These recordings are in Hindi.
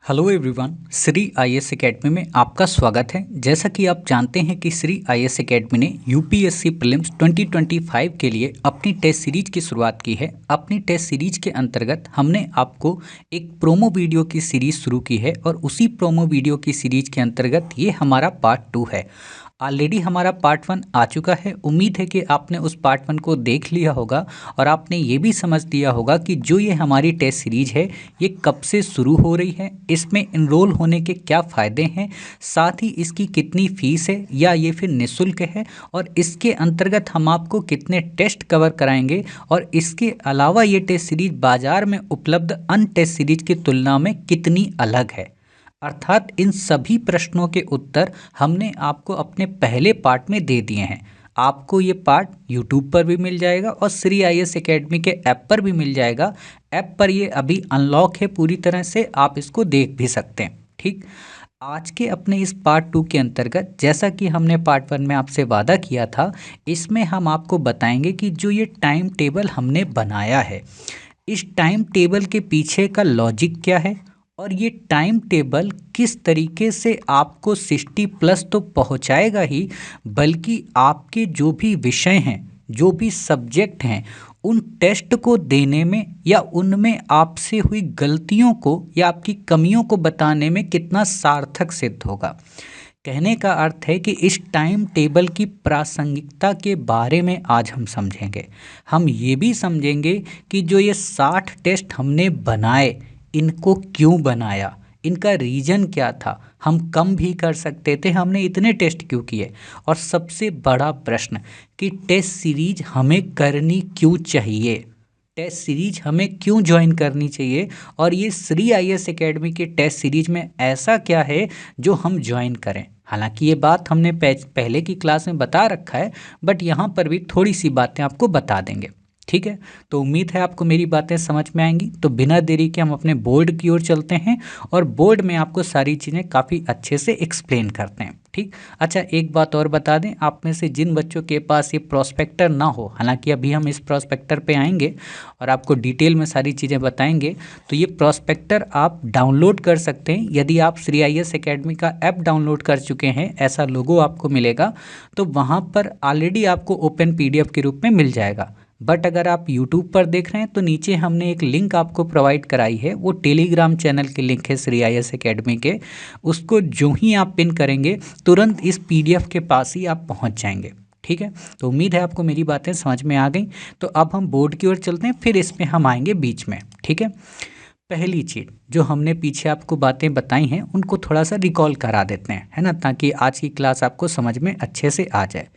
Hello everyone, Shri IAS academy में आपका स्वागत है। जैसा कि आप जानते हैं कि श्री आईएएस एकेडमी ने यूपीएससी प्रीलिम्स 2025 के लिए अपनी टेस्ट सीरीज की शुरुआत की है। अपनी टेस्ट सीरीज के अंतर्गत हमने आपको एक प्रोमो वीडियो की सीरीज शुरू की है और उसी प्रोमो वीडियो की सीरीज के अंतर्गत ये हमारा पार्ट 2 है। ऑलरेडी हमारा पार्ट 1 आ चुका है। उम्मीद है कि आपने उस पार्ट 1 को देख लिया होगा और आपने ये भी समझ लिया होगा कि जो ये हमारी टेस्ट सीरीज है ये कब से शुरू हो रही है, इसमें इनरोल होने के क्या फ़ायदे हैं, साथ ही इसकी कितनी फ़ीस है या ये फिर निःशुल्क है और इसके अंतर्गत हम आपको कितने टेस्ट कवर कराएंगे और इसके अलावा ये टेस्ट सीरीज बाज़ार में उपलब्ध अन्य टेस्ट सीरीज की तुलना में कितनी अलग है। अर्थात इन सभी प्रश्नों के उत्तर हमने आपको अपने पहले पार्ट में दे दिए हैं। आपको ये पार्ट यूट्यूब पर भी मिल जाएगा और श्री आईएएस एकेडमी के ऐप पर भी मिल जाएगा। ऐप पर ये अभी अनलॉक है पूरी तरह से, आप इसको देख भी सकते हैं। ठीक, आज के अपने इस पार्ट 2 के अंतर्गत जैसा कि हमने पार्ट 1 में आपसे वादा किया था, इसमें हम आपको बताएंगे कि जो ये टाइम टेबल हमने बनाया है, इस टाइम टेबल के पीछे का लॉजिक क्या है और ये टाइम टेबल किस तरीके से आपको 60+ तो पहुंचाएगा ही, बल्कि आपके जो भी विषय हैं, जो भी सब्जेक्ट हैं, उन टेस्ट को देने में या उनमें आपसे हुई गलतियों को या आपकी कमियों को बताने में कितना सार्थक सिद्ध होगा। कहने का अर्थ है कि इस टाइम टेबल की प्रासंगिकता के बारे में आज हम समझेंगे। हम ये भी समझेंगे कि जो ये 60 टेस्ट हमने बनाए, इनको क्यों बनाया, इनका रीज़न क्या था, हम कम भी कर सकते थे, हमने इतने टेस्ट क्यों किए, और सबसे बड़ा प्रश्न कि टेस्ट सीरीज हमें करनी क्यों चाहिए, टेस्ट सीरीज हमें क्यों ज्वाइन करनी चाहिए और ये श्री आईएएस एकेडमी के टेस्ट सीरीज में ऐसा क्या है जो हम ज्वाइन करें। हालांकि ये बात हमने पहले की क्लास में बता रखा है, बट यहाँ पर भी थोड़ी सी बातें आपको बता देंगे। ठीक है, तो उम्मीद है आपको मेरी बातें समझ में आएंगी। तो बिना देरी के हम अपने बोर्ड की ओर चलते हैं और बोर्ड में आपको सारी चीज़ें काफ़ी अच्छे से एक्सप्लेन करते हैं। ठीक, अच्छा एक बात और बता दें, आप में से जिन बच्चों के पास ये प्रोस्पेक्टर ना हो, हालांकि अभी हम इस प्रोस्पेक्टर पे आएंगे और आपको डिटेल में सारी चीज़ें बताएंगे, तो ये प्रोस्पेक्टर आप डाउनलोड कर सकते हैं। यदि आप श्री आईएएस एकेडमी का ऐप डाउनलोड कर चुके हैं, ऐसा लोगो आपको मिलेगा, तो वहाँ पर ऑलरेडी आपको ओपन PDF के रूप में मिल जाएगा। बट अगर आप YouTube पर देख रहे हैं तो नीचे हमने एक लिंक आपको प्रोवाइड कराई है, वो टेलीग्राम चैनल के लिंक है श्री आईएएस एकेडमी के। उसको जो ही आप पिन करेंगे तुरंत इस PDF के पास ही आप पहुंच जाएंगे। ठीक है, तो उम्मीद है आपको मेरी बातें समझ में आ गई। तो अब हम बोर्ड की ओर चलते हैं, फिर इसमें हम आएंगे बीच में। ठीक है, पहली चीज़ जो हमने पीछे आपको बातें बताई हैं उनको थोड़ा सा रिकॉल करा देते हैं, है ना, ताकि आज की क्लास आपको समझ में अच्छे से आ जाए।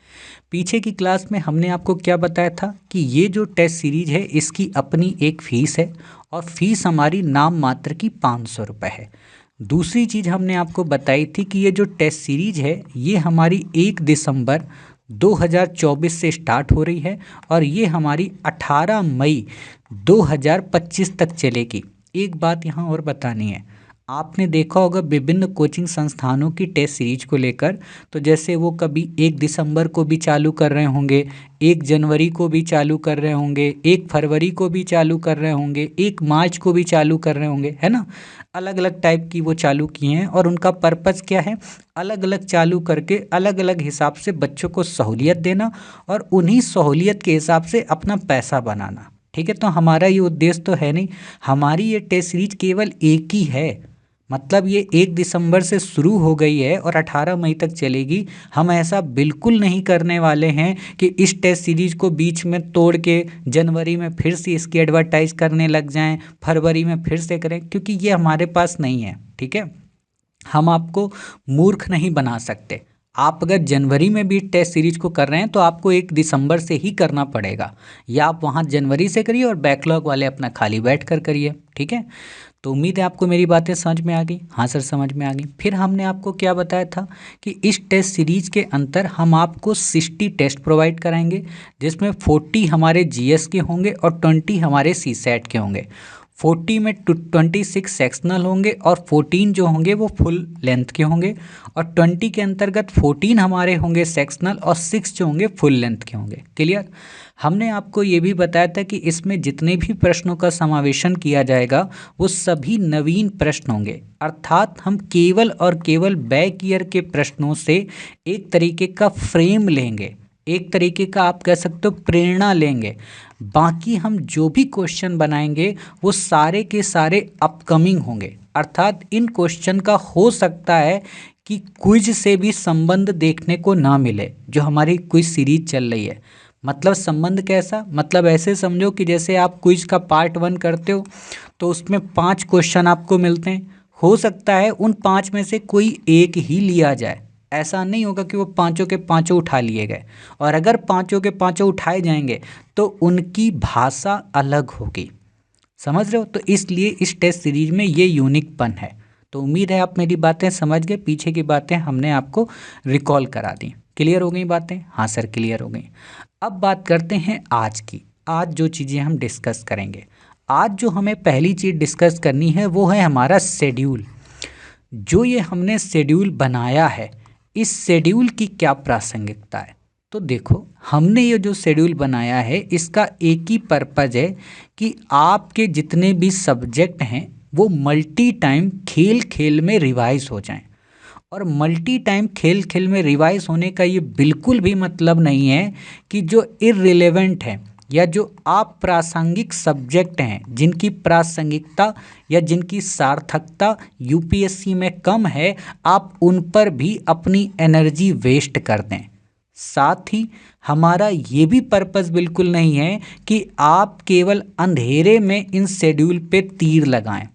पीछे की क्लास में हमने आपको क्या बताया था कि ये जो टेस्ट सीरीज है इसकी अपनी एक फ़ीस है और फीस हमारी नाम मात्र की 500 रुपये है। दूसरी चीज़ हमने आपको बताई थी कि ये जो टेस्ट सीरीज है ये हमारी 1 दिसंबर 2024 से स्टार्ट हो रही है और ये हमारी 18 मई 2025 तक चलेगी। एक बात यहाँ और बतानी है, आपने देखा होगा विभिन्न कोचिंग संस्थानों की टेस्ट सीरीज को लेकर, तो जैसे वो कभी 1 दिसंबर को भी चालू कर रहे होंगे, 1 जनवरी को भी चालू कर रहे होंगे, 1 फरवरी को भी चालू कर रहे होंगे, 1 मार्च को भी चालू कर रहे होंगे, है ना। अलग अलग टाइप की वो चालू किए हैं और उनका पर्पज़ क्या है, अलग अलग चालू करके अलग अलग हिसाब से बच्चों को सहूलियत देना और उन्हीं सहूलियत के हिसाब से अपना पैसा बनाना। ठीक है, तो हमारा ये उद्देश्य तो है नहीं, हमारी ये टेस्ट सीरीज केवल एक ही है, मतलब ये 1 दिसंबर से शुरू हो गई है और 18 मई तक चलेगी। हम ऐसा बिल्कुल नहीं करने वाले हैं कि इस टेस्ट सीरीज को बीच में तोड़ के जनवरी में फिर से इसकी एडवर्टाइज करने लग जाएं, फरवरी में फिर से करें, क्योंकि ये हमारे पास नहीं है। ठीक है, हम आपको मूर्ख नहीं बना सकते। आप अगर जनवरी में भी टेस्ट सीरीज को कर रहे हैं तो आपको 1 दिसंबर से ही करना पड़ेगा, या आप वहाँ जनवरी से करिए और बैकलॉग वाले अपना खाली बैठ कर करिए। ठीक है, तो उम्मीद है आपको मेरी बातें समझ में आ गई। हाँ सर, समझ में आ गई। फिर हमने आपको क्या बताया था कि इस टेस्ट सीरीज के अंतर हम आपको 60 टेस्ट प्रोवाइड कराएंगे, जिसमें 40 हमारे GS के होंगे और 20 हमारे CSAT के होंगे। 40 में 26 सेक्शनल होंगे और 14 जो होंगे वो फुल लेंथ के होंगे, और 20 के अंतर्गत 14 हमारे होंगे सेक्शनल और 6 जो होंगे फुल लेंथ के होंगे। क्लियर। हमने आपको ये भी बताया था कि इसमें जितने भी प्रश्नों का समावेशन किया जाएगा वो सभी नवीन प्रश्न होंगे, अर्थात हम केवल और केवल बैक ईयर के प्रश्नों से एक तरीके का फ्रेम लेंगे, एक तरीके का आप कह सकते हो प्रेरणा लेंगे। बाकी हम जो भी क्वेश्चन बनाएंगे वो सारे के सारे अपकमिंग होंगे, अर्थात इन क्वेश्चन का हो सकता है कि क्विज से भी संबंध देखने को ना मिले। जो हमारी क्विज सीरीज चल रही है, मतलब संबंध कैसा, मतलब ऐसे समझो कि जैसे आप क्विज का पार्ट 1 करते हो तो उसमें 5 क्वेश्चन आपको मिलते हैं, हो सकता है उन 5 में से कोई एक ही लिया जाए, ऐसा नहीं होगा कि वो पांचों के पांचों उठा लिए गए, और अगर पांचों के पांचों उठाए जाएंगे तो उनकी भाषा अलग होगी। समझ रहे हो? तो इसलिए इस टेस्ट सीरीज में ये यूनिकपन है। तो उम्मीद है आप मेरी बातें समझ गए, पीछे की बातें हमने आपको रिकॉल करा दी। क्लियर हो गई बातें? हाँ सर क्लियर हो गई। अब बात करते हैं आज की। आज जो चीज़ें हम डिस्कस करेंगे, आज जो हमें पहली चीज़ डिस्कस करनी है वो है हमारा शेड्यूल। जो ये हमने शेड्यूल बनाया है, इस शेड्यूल की क्या प्रासंगिकता है। तो देखो, हमने ये जो शेड्यूल बनाया है इसका एक ही पर्पज़ है कि आपके जितने भी सब्जेक्ट हैं वो मल्टी टाइम खेल खेल में रिवाइज हो जाएं। और मल्टी टाइम खेल खेल में रिवाइज होने का ये बिल्कुल भी मतलब नहीं है कि जो इररिलेवेंट है या जो अप्रासंगिक सब्जेक्ट हैं, जिनकी प्रासंगिकता या जिनकी सार्थकता यूपीएससी में कम है, आप उन पर भी अपनी एनर्जी वेस्ट कर दें। साथ ही हमारा ये भी पर्पस बिल्कुल नहीं है कि आप केवल अंधेरे में इन शेड्यूल पे तीर लगाएं।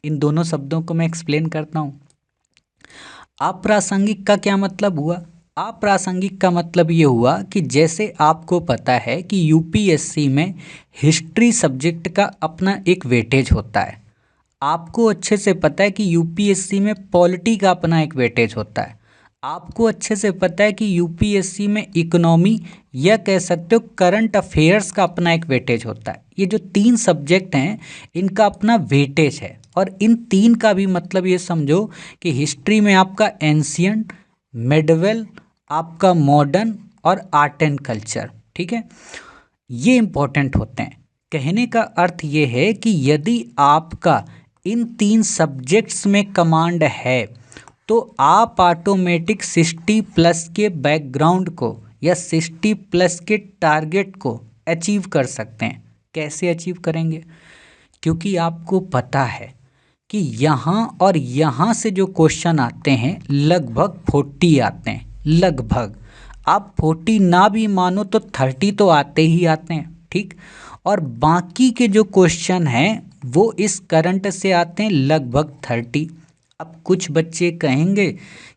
इन दोनों शब्दों को मैं एक्सप्लेन करता हूँ। अप्रासंगिक का क्या मतलब हुआ? अप्रासंगिक का मतलब ये हुआ कि जैसे आपको पता है कि यूपीएससी में हिस्ट्री सब्जेक्ट का अपना एक वेटेज होता है। आपको अच्छे से पता है कि यूपीएससी में पॉलिटी का अपना एक वेटेज होता है। आपको अच्छे से पता है कि यूपीएससी में इकोनॉमी या कह सकते हो करंट अफेयर्स का अपना एक वेटेज होता है। ये जो 3 सब्जेक्ट हैं इनका अपना वेटेज है, और इन 3 का भी मतलब ये समझो कि हिस्ट्री में आपका एंशियंट, मेडिवल, आपका मॉडर्न और आर्ट एंड कल्चर, ठीक है, ये इम्पोर्टेंट होते हैं। कहने का अर्थ ये है कि यदि आपका इन 3 सब्जेक्ट्स में कमांड है तो आप ऑटोमेटिक 60+ के बैकग्राउंड को या 60+ के टारगेट को अचीव कर सकते हैं। कैसे अचीव करेंगे? क्योंकि आपको पता है कि यहाँ और यहाँ से जो क्वेश्चन आते हैं लगभग 40 आते हैं, लगभग। आप 40 ना भी मानो तो 30 तो आते ही आते हैं, ठीक। और बाकी के जो क्वेश्चन हैं वो इस करंट से आते हैं लगभग 30। अब कुछ बच्चे कहेंगे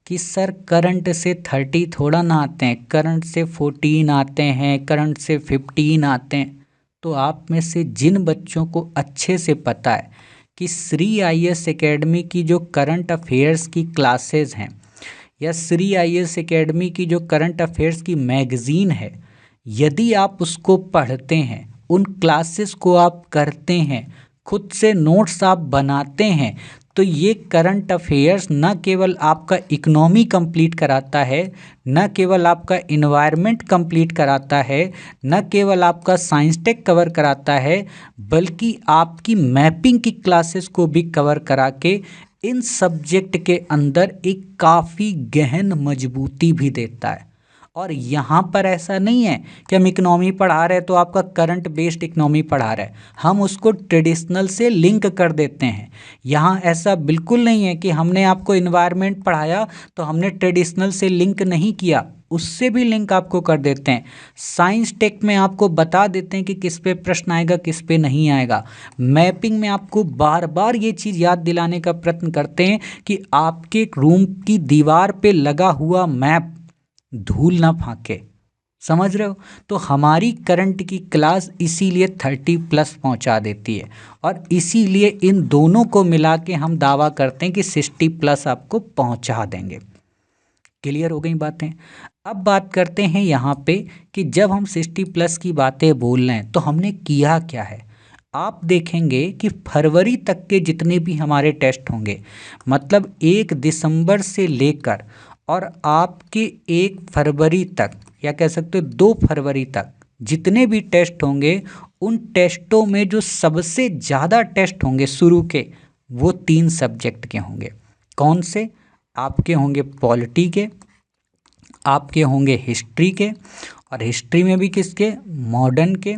कि सर करंट से 30 थोड़ा ना आते हैं, करंट से 14 आते हैं, करंट से 15 आते हैं। तो आप में से जिन बच्चों को अच्छे से पता है कि श्री आईएएस एकेडमी की जो करंट अफेयर्स की क्लासेस हैं या श्री आईएएस एकेडमी की जो करंट अफेयर्स की मैगज़ीन है, यदि आप उसको पढ़ते हैं, उन क्लासेस को आप करते हैं, खुद से नोट्स आप बनाते हैं, तो ये करंट अफेयर्स न केवल आपका इकोनॉमी कंप्लीट कराता है, न केवल आपका इन्वायरमेंट कंप्लीट कराता है, न केवल आपका साइंस टेक कवर कराता है, बल्कि आपकी मैपिंग की क्लासेस को भी कवर करा के इन सब्जेक्ट के अंदर एक काफ़ी गहन मजबूती भी देता है। और यहाँ पर ऐसा नहीं है कि हम इकोनॉमी पढ़ा रहे हैं तो आपका करंट बेस्ड इकोनॉमी पढ़ा रहे हैं, हम उसको ट्रेडिशनल से लिंक कर देते हैं। यहाँ ऐसा बिल्कुल नहीं है कि हमने आपको इन्वायरमेंट पढ़ाया तो हमने ट्रेडिशनल से लिंक नहीं किया, उससे भी लिंक आपको कर देते हैं। साइंस टेक में आपको बता देते हैं कि किस पे प्रश्न आएगा, किस पे नहीं आएगा। मैपिंग में आपको बार बार ये चीज़ याद दिलाने का प्रयत्न करते हैं कि आपके रूम की दीवार पे लगा हुआ मैप धूल ना फाके। समझ रहे हो? तो हमारी करंट की क्लास इसीलिए 30+ पहुंचा देती है, और इसीलिए इन दोनों को मिला के हम दावा करते हैं कि 60+ आपको पहुंचा देंगे। क्लियर हो गई बातें? अब बात करते हैं यहाँ पे कि जब हम 60+ की बातें बोल रहे हैं तो हमने किया क्या है। आप देखेंगे कि फरवरी तक के जितने भी हमारे टेस्ट होंगे, मतलब 1 दिसंबर से लेकर और आपके 1 फरवरी तक या कह सकते हो 2 फरवरी तक जितने भी टेस्ट होंगे, उन टेस्टों में जो सबसे ज़्यादा टेस्ट होंगे शुरू के, वो 3 सब्जेक्ट के होंगे। कौन से? आपके होंगे पॉलिटी के, आपके होंगे हिस्ट्री के, और हिस्ट्री में भी किसके? मॉडर्न के,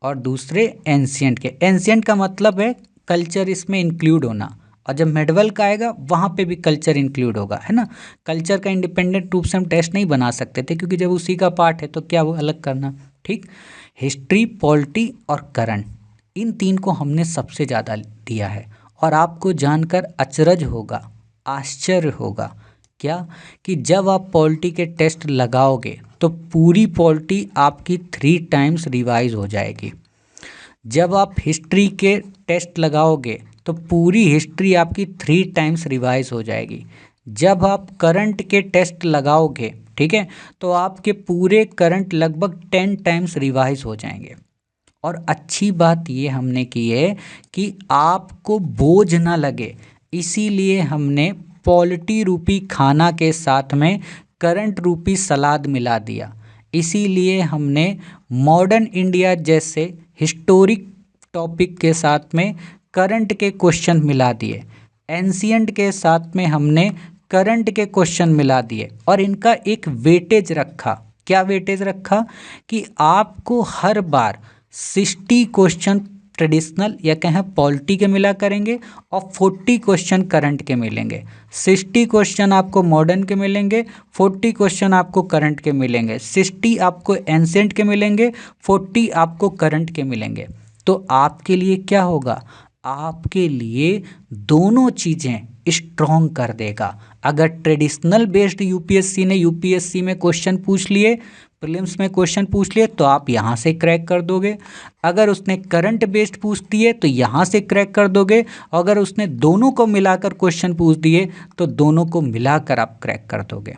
और दूसरे एंशियंट के। एंशियंट का मतलब है कल्चर इसमें इंक्लूड होना, और जब मेडवल का आएगा वहाँ पे भी कल्चर इंक्लूड होगा, है ना। कल्चर का इंडिपेंडेंट रूप से हम टेस्ट नहीं बना सकते थे, क्योंकि जब उसी का पार्ट है तो क्या वो अलग करना, ठीक। हिस्ट्री, पॉलिटी और करंट, इन 3 को हमने सबसे ज़्यादा दिया है। और आपको जानकर अचरज होगा, आश्चर्य होगा क्या, कि जब आप पॉलिटी के टेस्ट लगाओगे तो पूरी पॉलिटी आपकी 3 टाइम्स रिवाइज हो जाएगी। जब आप हिस्ट्री के टेस्ट लगाओगे तो पूरी हिस्ट्री आपकी 3 टाइम्स रिवाइज हो जाएगी। जब आप करंट के टेस्ट लगाओगे, ठीक है, तो आपके पूरे करंट लगभग 10 टाइम्स रिवाइज हो जाएंगे। और अच्छी बात ये हमने की है कि आपको बोझ ना लगे, इसीलिए हमने पॉलिटी रूपी खाना के साथ में करंट रूपी सलाद मिला दिया। इसीलिए हमने मॉडर्न इंडिया जैसे हिस्टोरिक टॉपिक के साथ में करंट के क्वेश्चन मिला दिए। एंशियंट के साथ में हमने करंट के क्वेश्चन मिला दिए, और इनका एक वेटेज रखा। क्या वेटेज रखा? कि आपको हर बार 60 क्वेश्चन ट्रेडिशनल या कहें पॉलिटी के मिला करेंगे, और 40 क्वेश्चन करंट के मिलेंगे। 60 क्वेश्चन आपको मॉडर्न के मिलेंगे, 40 क्वेश्चन आपको करंट के मिलेंगे। 60 आपको एंशिएंट के मिलेंगे, 40 आपको करंट के मिलेंगे। तो आपके लिए क्या होगा? आपके लिए दोनों चीज़ें स्ट्रॉन्ग कर देगा। अगर ट्रेडिशनल बेस्ड यूपीएससी ने यूपीएससी में क्वेश्चन पूछ लिए, प्रीलिम्स में क्वेश्चन पूछ लिए, तो आप यहाँ से क्रैक कर दोगे। अगर उसने करंट बेस्ड पूछ दिए तो यहाँ से क्रैक कर दोगे। अगर उसने दोनों को मिलाकर क्वेश्चन पूछ दिए तो दोनों को मिलाकर आप क्रैक कर दोगे।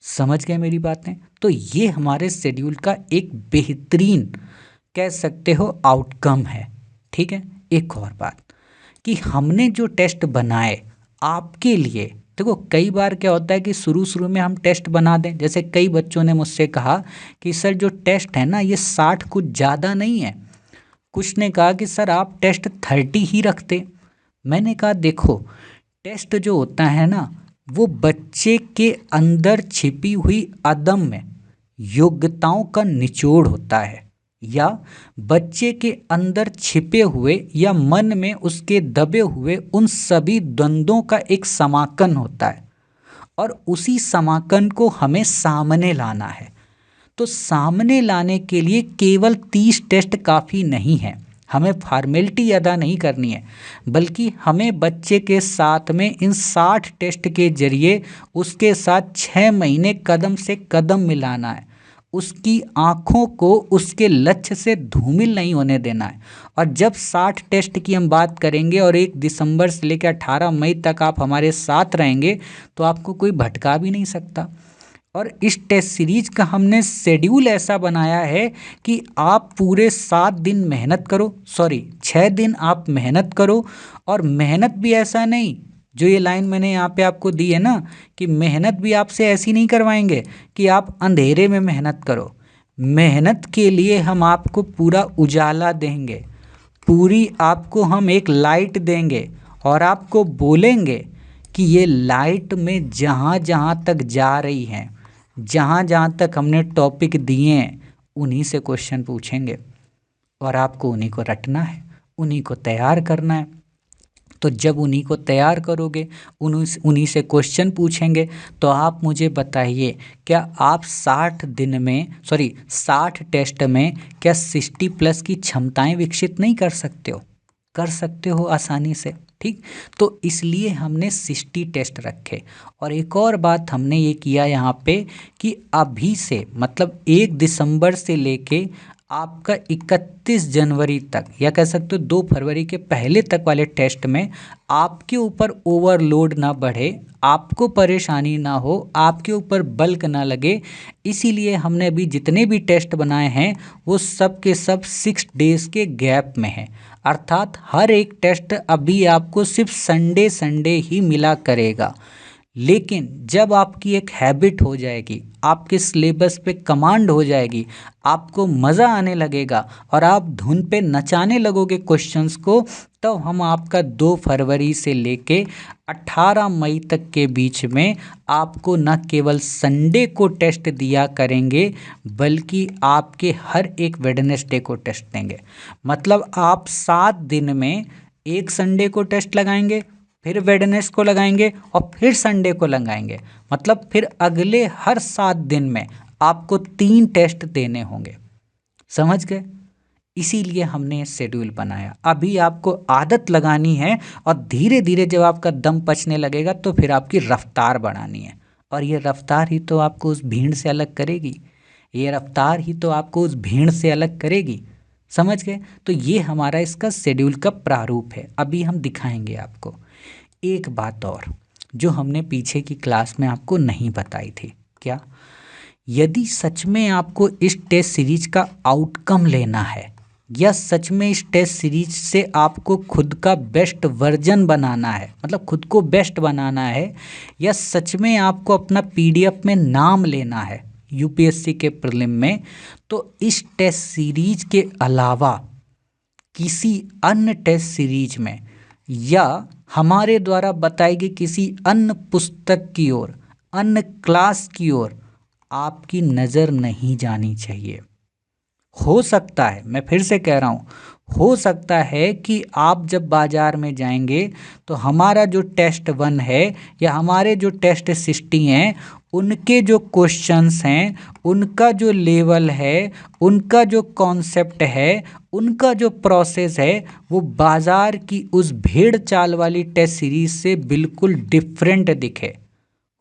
समझ गए मेरी बातें? तो ये हमारे शेड्यूल का एक बेहतरीन कह सकते हो आउटकम है, ठीक है। एक और बात कि हमने जो टेस्ट बनाए आपके लिए, देखो कई बार क्या होता है कि शुरू में हम टेस्ट बना दें। जैसे कई बच्चों ने मुझसे कहा कि सर जो टेस्ट है ना, ये 60 कुछ ज़्यादा नहीं है। कुछ ने कहा कि सर आप टेस्ट 30 ही रखते। मैंने कहा देखो, टेस्ट जो होता है ना, वो बच्चे के अंदर छिपी हुई अदम्य योग्यताओं का निचोड़ होता है, या बच्चे के अंदर छिपे हुए या मन में उसके दबे हुए उन सभी द्वंद्वों का एक समाकन होता है, और उसी समाकन को हमें सामने लाना है। तो सामने लाने के लिए केवल 30 टेस्ट काफ़ी नहीं है। हमें फॉर्मेलिटी अदा नहीं करनी है, बल्कि हमें बच्चे के साथ में इन 60 टेस्ट के जरिए उसके साथ 6 महीने कदम से कदम मिलाना है। उसकी आँखों को उसके लक्ष्य से धूमिल नहीं होने देना है। और जब 60 टेस्ट की हम बात करेंगे और 1 दिसंबर से लेकर 18 मई तक आप हमारे साथ रहेंगे, तो आपको कोई भटका भी नहीं सकता। और इस टेस्ट सीरीज का हमने शेड्यूल ऐसा बनाया है कि आप पूरे 7 दिन मेहनत करो, 6 दिन आप मेहनत करो। और मेहनत भी ऐसा नहीं, जो ये लाइन मैंने यहाँ पे आपको दी है ना, कि मेहनत भी आपसे ऐसी नहीं करवाएंगे कि आप अंधेरे में मेहनत करो। मेहनत के लिए हम आपको पूरा उजाला देंगे, पूरी आपको हम एक लाइट देंगे, और आपको बोलेंगे कि ये लाइट में जहाँ जहाँ तक जा रही हैं, जहाँ जहाँ तक हमने टॉपिक दिए हैं, उन्हीं से क्वेश्चन पूछेंगे, और आपको उन्हीं को रटना है, उन्हीं को तैयार करना है। तो जब उन्हीं को तैयार करोगे, उन्हीं से क्वेश्चन पूछेंगे, तो आप मुझे बताइए, क्या आप 60 टेस्ट में क्या 60+ की क्षमताएं विकसित नहीं कर सकते हो? कर सकते हो आसानी से, ठीक। तो इसलिए हमने 60 टेस्ट रखे। और एक और बात हमने ये किया यहाँ पे कि अभी से मतलब 1 दिसंबर से लेके आपका 31 जनवरी तक, या कह सकते हो 2 फरवरी के पहले तक वाले टेस्ट में आपके ऊपर ओवरलोड ना बढ़े, आपको परेशानी ना हो, आपके ऊपर बल्क ना लगे, इसीलिए हमने अभी जितने भी टेस्ट बनाए हैं वो सब के सब 6 डेज़ के गैप में हैं। अर्थात हर एक टेस्ट अभी आपको सिर्फ संडे संडे ही मिला करेगा। लेकिन जब आपकी एक हैबिट हो जाएगी, आपके सिलेबस पे कमांड हो जाएगी, आपको मज़ा आने लगेगा और आप धुन पे नचाने लगोगे क्वेश्चंस को, तो हम आपका 2 फरवरी से लेके 18 मई तक के बीच में आपको न केवल संडे को टेस्ट दिया करेंगे, बल्कि आपके हर एक वेडनेसडे को टेस्ट देंगे। मतलब आप 7 दिन में एक संडे को टेस्ट लगाएंगे, फिर वेडनेस को लगाएंगे और फिर संडे को लगाएंगे। मतलब फिर अगले हर 7 दिन में आपको 3 टेस्ट देने होंगे। समझ गए? इसीलिए हमने ये शेड्यूल बनाया। अभी आपको आदत लगानी है और धीरे धीरे जब आपका दम पचने लगेगा तो फिर आपकी रफ्तार बढ़ानी है, और ये रफ्तार ही तो आपको उस भीड़ से अलग करेगी। ये रफ्तार ही तो आपको उस भीड़ से अलग करेगी। समझ गए? तो ये हमारा इसका शेड्यूल का प्रारूप है। अभी हम दिखाएंगे आपको। एक बात और जो हमने पीछे की क्लास में आपको नहीं बताई थी, क्या? यदि सच में आपको इस टेस्ट सीरीज का आउटकम लेना है, या सच में इस टेस्ट सीरीज से आपको खुद का बेस्ट वर्जन बनाना है, मतलब खुद को बेस्ट बनाना है, या सच में आपको अपना पीडीएफ में नाम लेना है यूपीएससी के प्रीलिम में, तो इस टेस्ट सीरीज के अलावा किसी अन्य टेस्ट सीरीज में या हमारे द्वारा बताई गई किसी अन्य पुस्तक की ओर, अन्य क्लास की ओर आपकी नज़र नहीं जानी चाहिए। हो सकता है, मैं फिर से कह रहा हूँ, हो सकता है कि आप जब बाज़ार में जाएंगे तो हमारा जो टेस्ट 1 है या हमारे जो टेस्ट 60 हैं, उनके जो क्वेश्चंस हैं, उनका जो लेवल है, उनका जो कॉन्सेप्ट है, उनका जो प्रोसेस है, वो बाज़ार की उस भेड़ चाल वाली टेस्ट सीरीज से बिल्कुल डिफरेंट दिखे।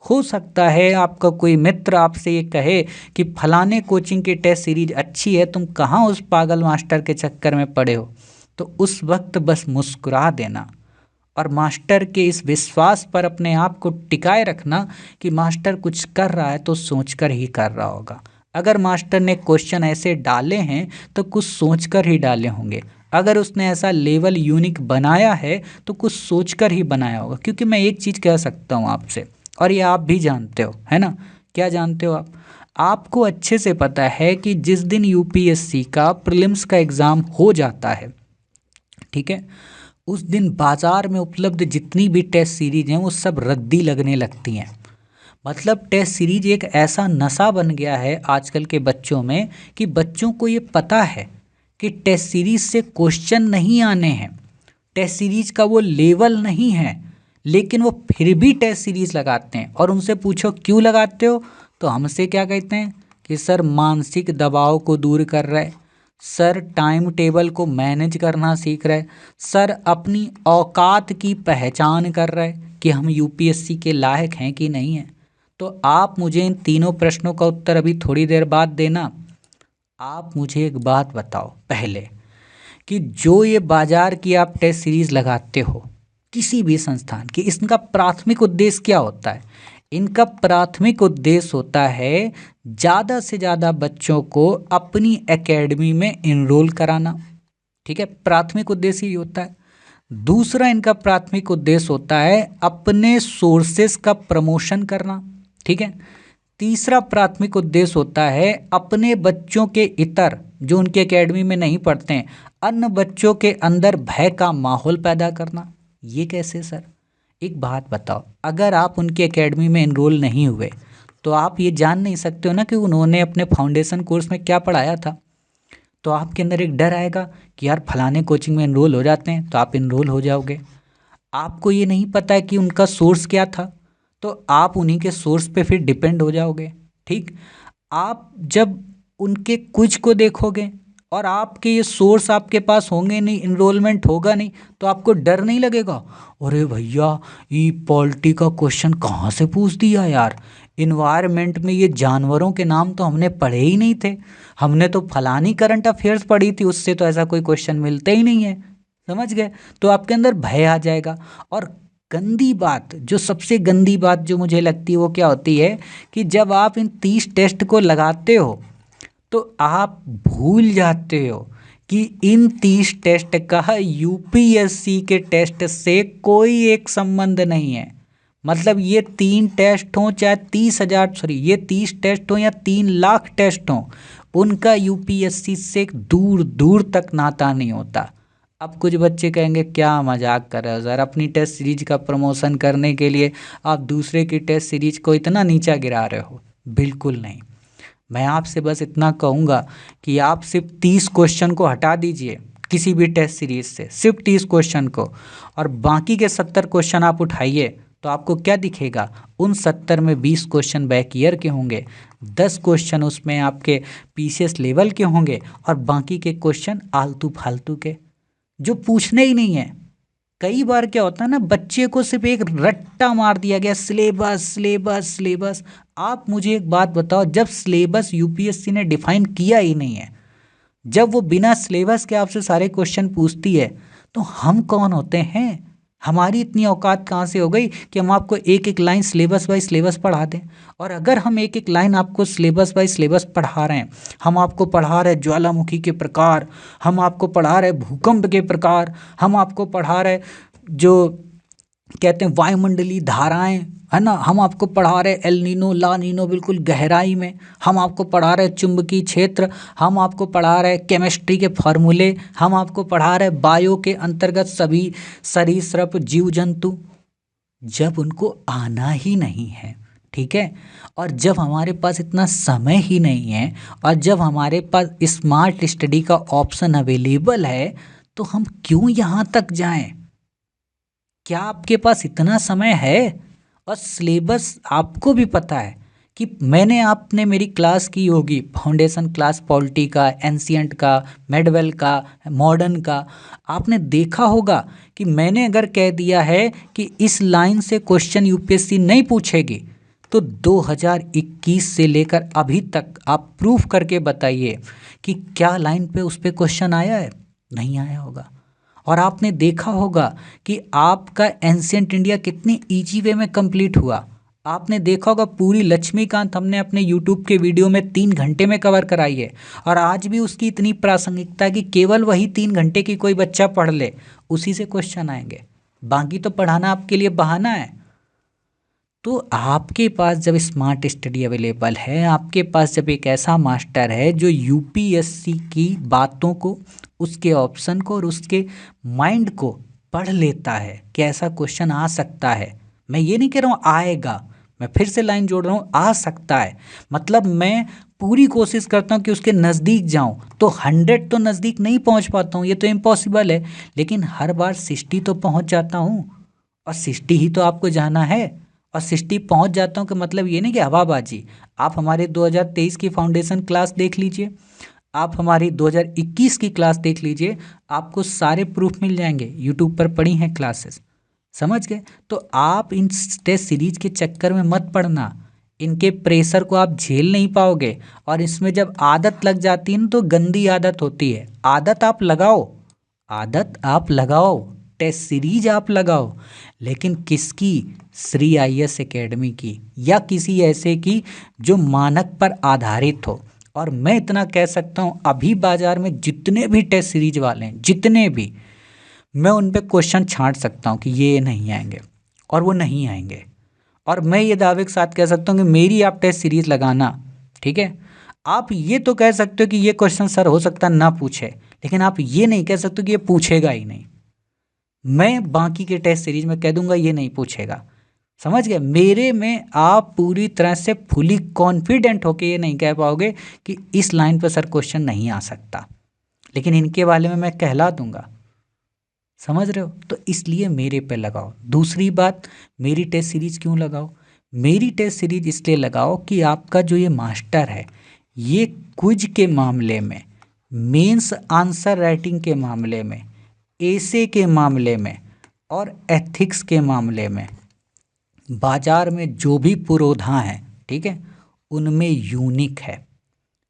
हो सकता है आपका कोई मित्र आपसे ये कहे कि फलाने कोचिंग की टेस्ट सीरीज अच्छी है, तुम कहाँ उस पागल मास्टर के चक्कर में पड़े हो। तो उस वक्त बस मुस्कुरा देना और मास्टर के इस विश्वास पर अपने आप को टिकाए रखना कि मास्टर कुछ कर रहा है तो सोचकर ही कर रहा होगा। अगर मास्टर ने क्वेश्चन ऐसे डाले हैं तो कुछ सोचकर ही डाले होंगे। अगर उसने ऐसा लेवल यूनिक बनाया है तो कुछ सोचकर ही बनाया होगा। क्योंकि मैं एक चीज़ कह सकता हूँ आपसे, और ये आप भी जानते हो, है ना? क्या जानते हो आप? आपको अच्छे से पता है कि जिस दिन यूपीएससी का प्रीलिम्स का एग्ज़ाम हो जाता है, ठीक है, उस दिन बाज़ार में उपलब्ध जितनी भी टेस्ट सीरीज हैं वो सब रद्दी लगने लगती हैं। मतलब टेस्ट सीरीज एक ऐसा नशा बन गया है आजकल के बच्चों में कि बच्चों को ये पता है कि टेस्ट सीरीज से क्वेश्चन नहीं आने हैं, टेस्ट सीरीज का वो लेवल नहीं है, लेकिन वो फिर भी टेस्ट सीरीज लगाते हैं। और उनसे पूछो क्यों लगाते हो, तो हमसे क्या कहते हैं कि सर मानसिक दबाव को दूर कर रहे, सर टाइम टेबल को मैनेज करना सीख रहे, सर अपनी औकात की पहचान कर रहे कि हम यूपीएससी के लायक हैं कि नहीं हैं। तो आप मुझे इन तीनों प्रश्नों का उत्तर अभी थोड़ी देर बाद देना। आप मुझे एक बात बताओ पहले कि जो ये बाज़ार की आप टेस्ट सीरीज़ लगाते हो किसी भी संस्थान की, इसका प्राथमिक उद्देश्य क्या होता है? इनका प्राथमिक उद्देश्य होता है ज़्यादा से ज़्यादा बच्चों को अपनी एकेडमी में इनरोल कराना। ठीक है, प्राथमिक उद्देश्य ही होता है। दूसरा इनका प्राथमिक उद्देश्य होता है अपने सोर्सेस का प्रमोशन करना। ठीक है, तीसरा प्राथमिक उद्देश्य होता है अपने बच्चों के इतर जो उनके एकेडमी में नहीं पढ़ते हैं, अन्य बच्चों के अंदर भय का माहौल पैदा करना। ये कैसे सर? एक बात बताओ, अगर आप उनकी एकेडमी में एनरोल नहीं हुए तो आप ये जान नहीं सकते हो ना कि उन्होंने अपने फाउंडेशन कोर्स में क्या पढ़ाया था। तो आपके अंदर एक डर आएगा कि यार फलाने कोचिंग में एनरोल हो जाते हैं तो आप एनरोल हो जाओगे। आपको ये नहीं पता है कि उनका सोर्स क्या था, तो आप उन्हीं के सोर्स पे फिर डिपेंड हो जाओगे। ठीक, आप जब उनके क्विज को देखोगे और आपके ये सोर्स आपके पास होंगे नहीं, इनरोलमेंट होगा नहीं, तो आपको डर नहीं लगेगा, अरे भैया ये पॉलिटी का क्वेश्चन कहाँ से पूछ दिया यार, इन्वायरमेंट में ये जानवरों के नाम तो हमने पढ़े ही नहीं थे, हमने तो फलानी करंट अफेयर्स पढ़ी थी, उससे तो ऐसा कोई क्वेश्चन मिलता ही नहीं है। समझ गए? तो आपके अंदर भय आ जाएगा। और गंदी बात, जो सबसे गंदी बात जो मुझे लगती है वो क्या होती है कि जब आप इन 30 टेस्ट को लगाते हो तो आप भूल जाते हो कि इन 30 टेस्ट का यूपीएससी के टेस्ट से कोई एक संबंध नहीं है। मतलब ये 3 टेस्ट हों चाहे 30,000 ये 30 टेस्ट हों या 3 लाख टेस्ट हों, उनका यूपीएससी से दूर दूर तक नाता नहीं होता। अब कुछ बच्चे कहेंगे क्या मजाक कर रहे हो सर, अपनी टेस्ट सीरीज का प्रमोशन करने के लिए आप दूसरे की टेस्ट सीरीज को इतना नीचा गिरा रहे हो। बिल्कुल नहीं, मैं आपसे बस इतना कहूँगा कि आप सिर्फ 30 क्वेश्चन को हटा दीजिए किसी भी टेस्ट सीरीज से, सिर्फ 30 क्वेश्चन को, और बाकी के 70 क्वेश्चन आप उठाइए तो आपको क्या दिखेगा, उन 70 में 20 क्वेश्चन बैक ईयर के होंगे, 10 क्वेश्चन उसमें आपके पीसीएस लेवल के होंगे और बाकी के क्वेश्चन आलतू फालतू के जो पूछने ही नहीं है। कई बार क्या होता है ना, बच्चे को सिर्फ एक रट्टा मार दिया गया, सिलेबस सिलेबस सिलेबस। आप मुझे एक बात बताओ, जब सिलेबस यूपीएससी ने डिफाइन किया ही नहीं है, जब वो बिना सिलेबस के आपसे सारे क्वेश्चन पूछती है, तो हम कौन होते हैं? हमारी इतनी औकात कहाँ से हो गई कि हम आपको एक एक लाइन सिलेबस बाई सिलेबस पढ़ा दें? और अगर हम एक एक लाइन आपको सिलेबस बाई सिलेबस पढ़ा रहे हैं, हम आपको पढ़ा रहे ज्वालामुखी के प्रकार, हम आपको पढ़ा रहे भूकंप के प्रकार, हम आपको पढ़ा रहे जो कहते हैं वायुमंडलीय धाराएं, है ना, हम आपको पढ़ा रहे एल नीनो ला नीनो बिल्कुल गहराई में, हम आपको पढ़ा रहे चुंबकीय क्षेत्र, हम आपको पढ़ा रहे केमिस्ट्री के फार्मूले, हम आपको पढ़ा रहे बायो के अंतर्गत सभी सरीसृप जीव जंतु, जब उनको आना ही नहीं है, ठीक है, और जब हमारे पास इतना समय ही नहीं है, और जब हमारे पास स्मार्ट स्टडी का ऑप्शन अवेलेबल है, तो हम क्यों यहाँ तक जाएं? क्या आपके पास इतना समय है? और सिलेबस आपको भी पता है कि मैंने आपने मेरी क्लास की होगी, फाउंडेशन क्लास पॉलिटी का, एंशियंट का, मेडवेल का, मॉडर्न का, आपने देखा होगा कि मैंने अगर कह दिया है कि इस लाइन से क्वेश्चन यूपीएससी नहीं पूछेगी, तो 2021 से लेकर अभी तक आप प्रूफ करके बताइए कि क्या लाइन पे उस पर क्वेश्चन आया है? नहीं आया होगा। और आपने देखा होगा कि आपका एंशिएंट इंडिया कितनी इजी वे में कंप्लीट हुआ। आपने देखा होगा पूरी लक्ष्मीकांत हमने अपने यूट्यूब के वीडियो में 3 घंटे में कवर कराई है, और आज भी उसकी इतनी प्रासंगिकता है कि केवल वही 3 घंटे की कोई बच्चा पढ़ ले, उसी से क्वेश्चन आएंगे, बाकी तो पढ़ाना आपके लिए बहाना है। तो आपके पास जब स्मार्ट स्टडी अवेलेबल है, आपके पास जब एक ऐसा मास्टर है जो यूपीएससी की बातों को, उसके ऑप्शन को और उसके माइंड को पढ़ लेता है कि ऐसा क्वेश्चन आ सकता है, मैं ये नहीं कह रहा हूँ आएगा, मैं फिर से लाइन जोड़ रहा हूँ, आ सकता है, मतलब मैं पूरी कोशिश करता हूँ कि उसके नज़दीक जाऊँ, तो 100 तो नज़दीक नहीं पहुँच पाता हूँ, ये तो इम्पॉसिबल है, लेकिन हर बार 60 तो पहुँच जाता हूँ, और 60 ही तो आपको जाना है, और 60 पहुँच जाता हूँ कि मतलब ये नहीं कि हवाबाजी। आप हमारे 2023 की फाउंडेशन क्लास देख लीजिए, आप हमारी 2021 की क्लास देख लीजिए, आपको सारे प्रूफ मिल जाएंगे, यूट्यूब पर पड़ी हैं क्लासेस, समझ गए? तो आप इन टेस्ट सीरीज के चक्कर में मत पड़ना, इनके प्रेशर को आप झेल नहीं पाओगे, और इसमें जब आदत लग जाती है ना, तो गंदी आदत होती है। आदत आप लगाओ, आदत आप लगाओ, टेस्ट सीरीज आप लगाओ, लेकिन किसकी? श्री आईएएस एकेडमी की, या किसी ऐसे की जो मानक पर आधारित हो। और मैं इतना कह सकता हूँ, अभी बाजार में जितने भी टेस्ट सीरीज वाले हैं, जितने भी, मैं उन पे क्वेश्चन छांट सकता हूँ कि ये नहीं आएंगे और वो नहीं आएंगे, और मैं ये दावे के साथ कह सकता हूँ कि मेरी आप टेस्ट सीरीज लगाना, ठीक है। आप ये तो कह सकते हो कि ये क्वेश्चन सर हो सकता ना पूछे, लेकिन आप ये नहीं कह सकते कि ये पूछेगा ही नहीं। मैं बाकी के टेस्ट सीरीज में कह दूंगा ये नहीं पूछेगा, समझ गए? मेरे में आप पूरी तरह से फुली कॉन्फिडेंट होके ये नहीं कह पाओगे कि इस लाइन पर सर क्वेश्चन नहीं आ सकता, लेकिन इनके बारे में मैं कहला दूंगा, समझ रहे हो? तो इसलिए मेरे पे लगाओ। दूसरी बात, मेरी टेस्ट सीरीज क्यों लगाओ? मेरी टेस्ट सीरीज इसलिए लगाओ कि आपका जो ये मास्टर है, ये क्विज के मामले में, मेंस आंसर राइटिंग के मामले में, एसे के मामले में और एथिक्स के मामले में, बाजार में जो भी पुरोधा हैं, ठीक है, उनमें यूनिक है।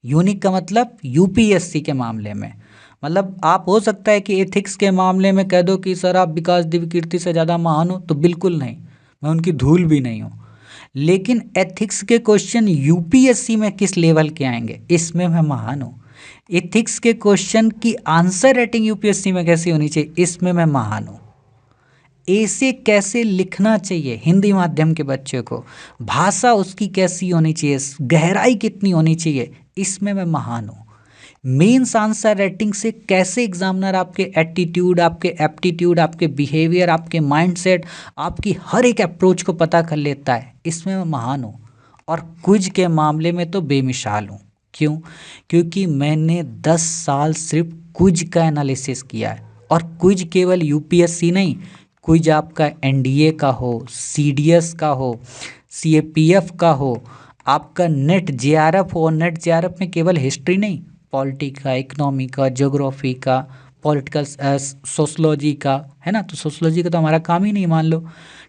यूनिक का मतलब यूपीएससी के मामले में, मतलब आप हो सकता है कि एथिक्स के मामले में कह दो कि सर आप विकास दिव्यकीर्ति से ज़्यादा महान हो, तो बिल्कुल नहीं, मैं उनकी धूल भी नहीं हूँ, लेकिन एथिक्स के क्वेश्चन यूपीएससी में किस लेवल के आएंगे, इसमें मैं महान हूँ। एथिक्स के क्वेश्चन की आंसर राइटिंग यूपीएससी में कैसी होनी चाहिए, इसमें मैं महान हूँ। ऐसे कैसे लिखना चाहिए हिंदी माध्यम के बच्चे को, भाषा उसकी कैसी होनी चाहिए, गहराई कितनी होनी चाहिए, इसमें मैं महान हूँ। मेंस आंसर राइटिंग से कैसे एग्जामिनर आपके एटीट्यूड, आपके एप्टीट्यूड, आपके बिहेवियर, आपके माइंडसेट, आपकी हर एक अप्रोच को पता कर लेता है, इसमें मैं महान हूँ। और क्विज के मामले में तो बेमिसाल हूँ। क्यों? क्योंकि मैंने 10 साल सिर्फ क्विज का एनालिसिस किया है। और क्विज केवल यूपीएससी नहीं, क्विज आपका एनडीए का हो, सीडीएस का हो, सीएपीएफ का हो, आपका नेट जेआरएफ हो। नेट जेआरएफ में केवल हिस्ट्री नहीं, पॉलिटी का, इकोनॉमी का, ज्योग्राफी का, पॉलिटिकल सोशलॉजी का, है ना। तो सोशलॉजी का तो हमारा काम ही नहीं, मान लो,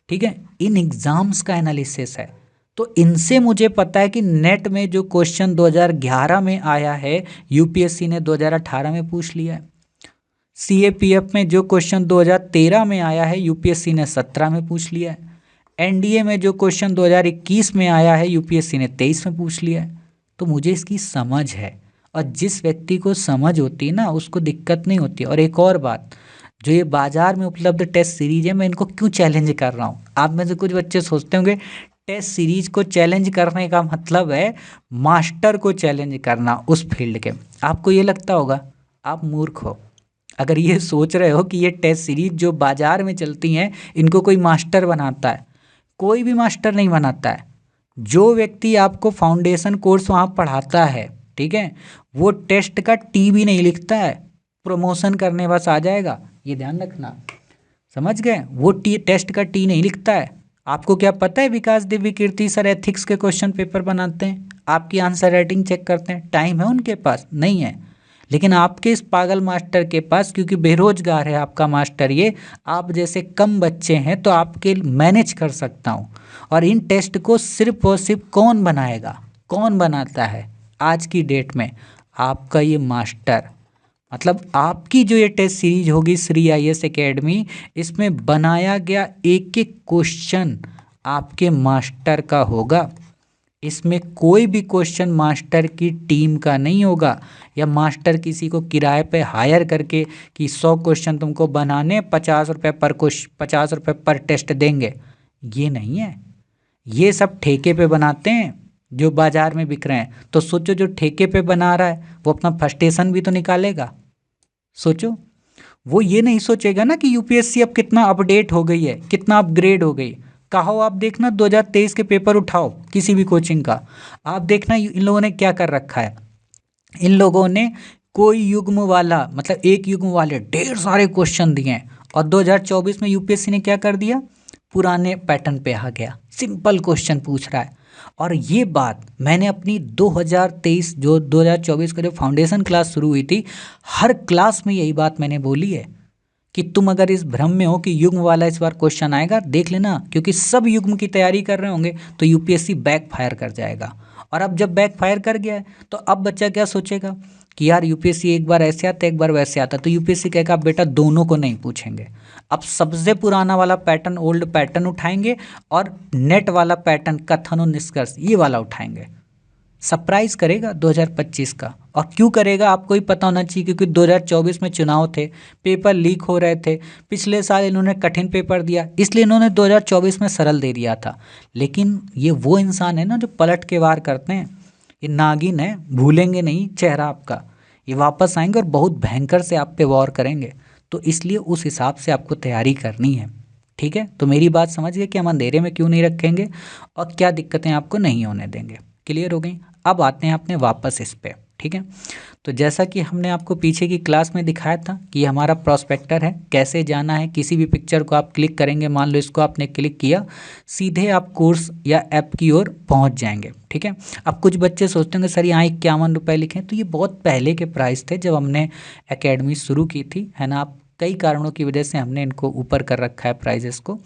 ठीक है। इन एग्जाम्स का एनालिसिस है। तो इनसे मुझे पता है कि नेट में जो क्वेश्चन 2011 में आया है, यूपीएससी ने 2018 में पूछ लिया है। सीएपीएफ में जो क्वेश्चन 2013 में आया है, यूपीएससी ने 17 में पूछ लिया है। एनडीए में जो क्वेश्चन 2021 में आया है, यूपीएससी ने 23 में पूछ लिया है। तो मुझे इसकी समझ है, और जिस व्यक्ति को समझ होती है ना, उसको दिक्कत नहीं होती। और एक और बात, जो ये बाजार में उपलब्ध टेस्ट सीरीज है, मैं इनको क्यों चैलेंज कर रहा हूँ। आप में से कुछ बच्चे सोचते होंगे टेस्ट सीरीज को चैलेंज करने का मतलब है मास्टर को चैलेंज करना उस फील्ड के। आपको ये लगता होगा, आप मूर्ख हो अगर ये सोच रहे हो कि ये टेस्ट सीरीज जो बाजार में चलती हैं, इनको कोई मास्टर बनाता है। कोई भी मास्टर नहीं बनाता है। जो व्यक्ति आपको फाउंडेशन कोर्स वहाँ पढ़ाता है, ठीक है, वो टेस्ट का टी भी नहीं लिखता है, प्रमोशन करने बस आ जाएगा, ये ध्यान रखना, समझ गए। वो टेस्ट का टी नहीं लिखता है। आपको क्या पता है, विकास दिव्य कीर्ति सर एथिक्स के क्वेश्चन पेपर बनाते हैं, आपकी आंसर राइटिंग चेक करते हैं। टाइम है उनके पास? नहीं है। लेकिन आपके इस पागल मास्टर के पास, क्योंकि बेरोजगार है आपका मास्टर, ये आप जैसे कम बच्चे हैं तो आपके मैनेज कर सकता हूँ। और इन टेस्ट को सिर्फ और सिर्फ कौन बनाएगा, कौन बनाता है आज की डेट में? आपका ये मास्टर। मतलब आपकी जो ये टेस्ट सीरीज होगी श्री आईएएस एकेडमी, इसमें बनाया गया एक एक क्वेश्चन आपके मास्टर का होगा। इसमें कोई भी क्वेश्चन मास्टर की टीम का नहीं होगा, या मास्टर किसी को किराए पे हायर करके कि 100 क्वेश्चन तुमको बनाने, 50 रुपये पर क्वेश्चन, 50 रुपये पर टेस्ट देंगे। ये नहीं है। ये सब ठेके पे बनाते हैं जो बाजार में बिक रहे हैं। तो सोचो, जो ठेके पे बना रहा है वो अपना फ्रस्ट्रेशन भी तो निकालेगा। सोचो, वो ये नहीं सोचेगा ना कि यूपीएससी अब कितना अपडेट हो गई है, कितना अपग्रेड हो गई। कहो आप देखना 2023 के पेपर उठाओ किसी भी कोचिंग का, आप देखना इन लोगों ने क्या कर रखा है। इन लोगों ने कोई युग्म वाला, मतलब एक युग्म वाले ढेर सारे क्वेश्चन दिए हैं। और 2024 में यूपीएससी ने क्या कर दिया, पुराने पैटर्न पे आ गया, सिंपल क्वेश्चन पूछ रहा है। और ये बात मैंने अपनी 2023 जो 2024 का जो फाउंडेशन क्लास शुरू हुई थी, हर क्लास में यही बात मैंने बोली है कि तुम अगर इस भ्रम में हो कि युग्म वाला इस बार क्वेश्चन आएगा, देख लेना, क्योंकि सब युग्म की तैयारी कर रहे होंगे तो यूपीएससी बैक फायर कर जाएगा। और अब जब बैक फायर कर गया है तो अब बच्चा क्या सोचेगा कि यार यूपीएससी एक बार ऐसे आता, एक बार वैसे आता। तो यूपीएससी कहेगा बेटा दोनों को नहीं पूछेंगे, अब सबसे पुराना वाला पैटर्न, ओल्ड पैटर्न उठाएंगे, और नेट वाला पैटर्न, कथन और निष्कर्ष, ये वाला उठाएंगे। सरप्राइज करेगा 2025 का। और क्यों करेगा आपको ही पता होना चाहिए, क्योंकि 2024 में चुनाव थे, पेपर लीक हो रहे थे। पिछले साल इन्होंने कठिन पेपर दिया, इसलिए इन्होंने 2024 में सरल दे दिया था। लेकिन ये वो इंसान है ना जो पलट के वार करते हैं। ये नागिन है, भूलेंगे नहीं चेहरा आपका। ये वापस आएंगे और बहुत भयंकर से आप पे वॉर करेंगे। तो इसलिए उस हिसाब से आपको तैयारी करनी है, ठीक है। तो मेरी बात समझ गए कि हम अंधेरे में क्यों नहीं रखेंगे और क्या दिक्कतें आपको नहीं होने देंगे। क्लियर हो गई? अब आते हैं अपने वापस इस पे, ठीक है। तो जैसा कि हमने आपको पीछे की क्लास में दिखाया था कि हमारा प्रोस्पेक्टर है, कैसे जाना है। किसी भी पिक्चर को आप क्लिक करेंगे, मान लो इसको आपने क्लिक किया, सीधे आप कोर्स या ऐप की ओर पहुंच जाएंगे, ठीक है। अब कुछ बच्चे सोचते होंगे सर यहाँ 51 रुपये लिखे, तो ये बहुत पहले के प्राइस थे जब हमने एकेडमी शुरू की थी, है ना। आप कई कारणों की वजह से हमने इनको ऊपर कर रखा है प्राइजेस को।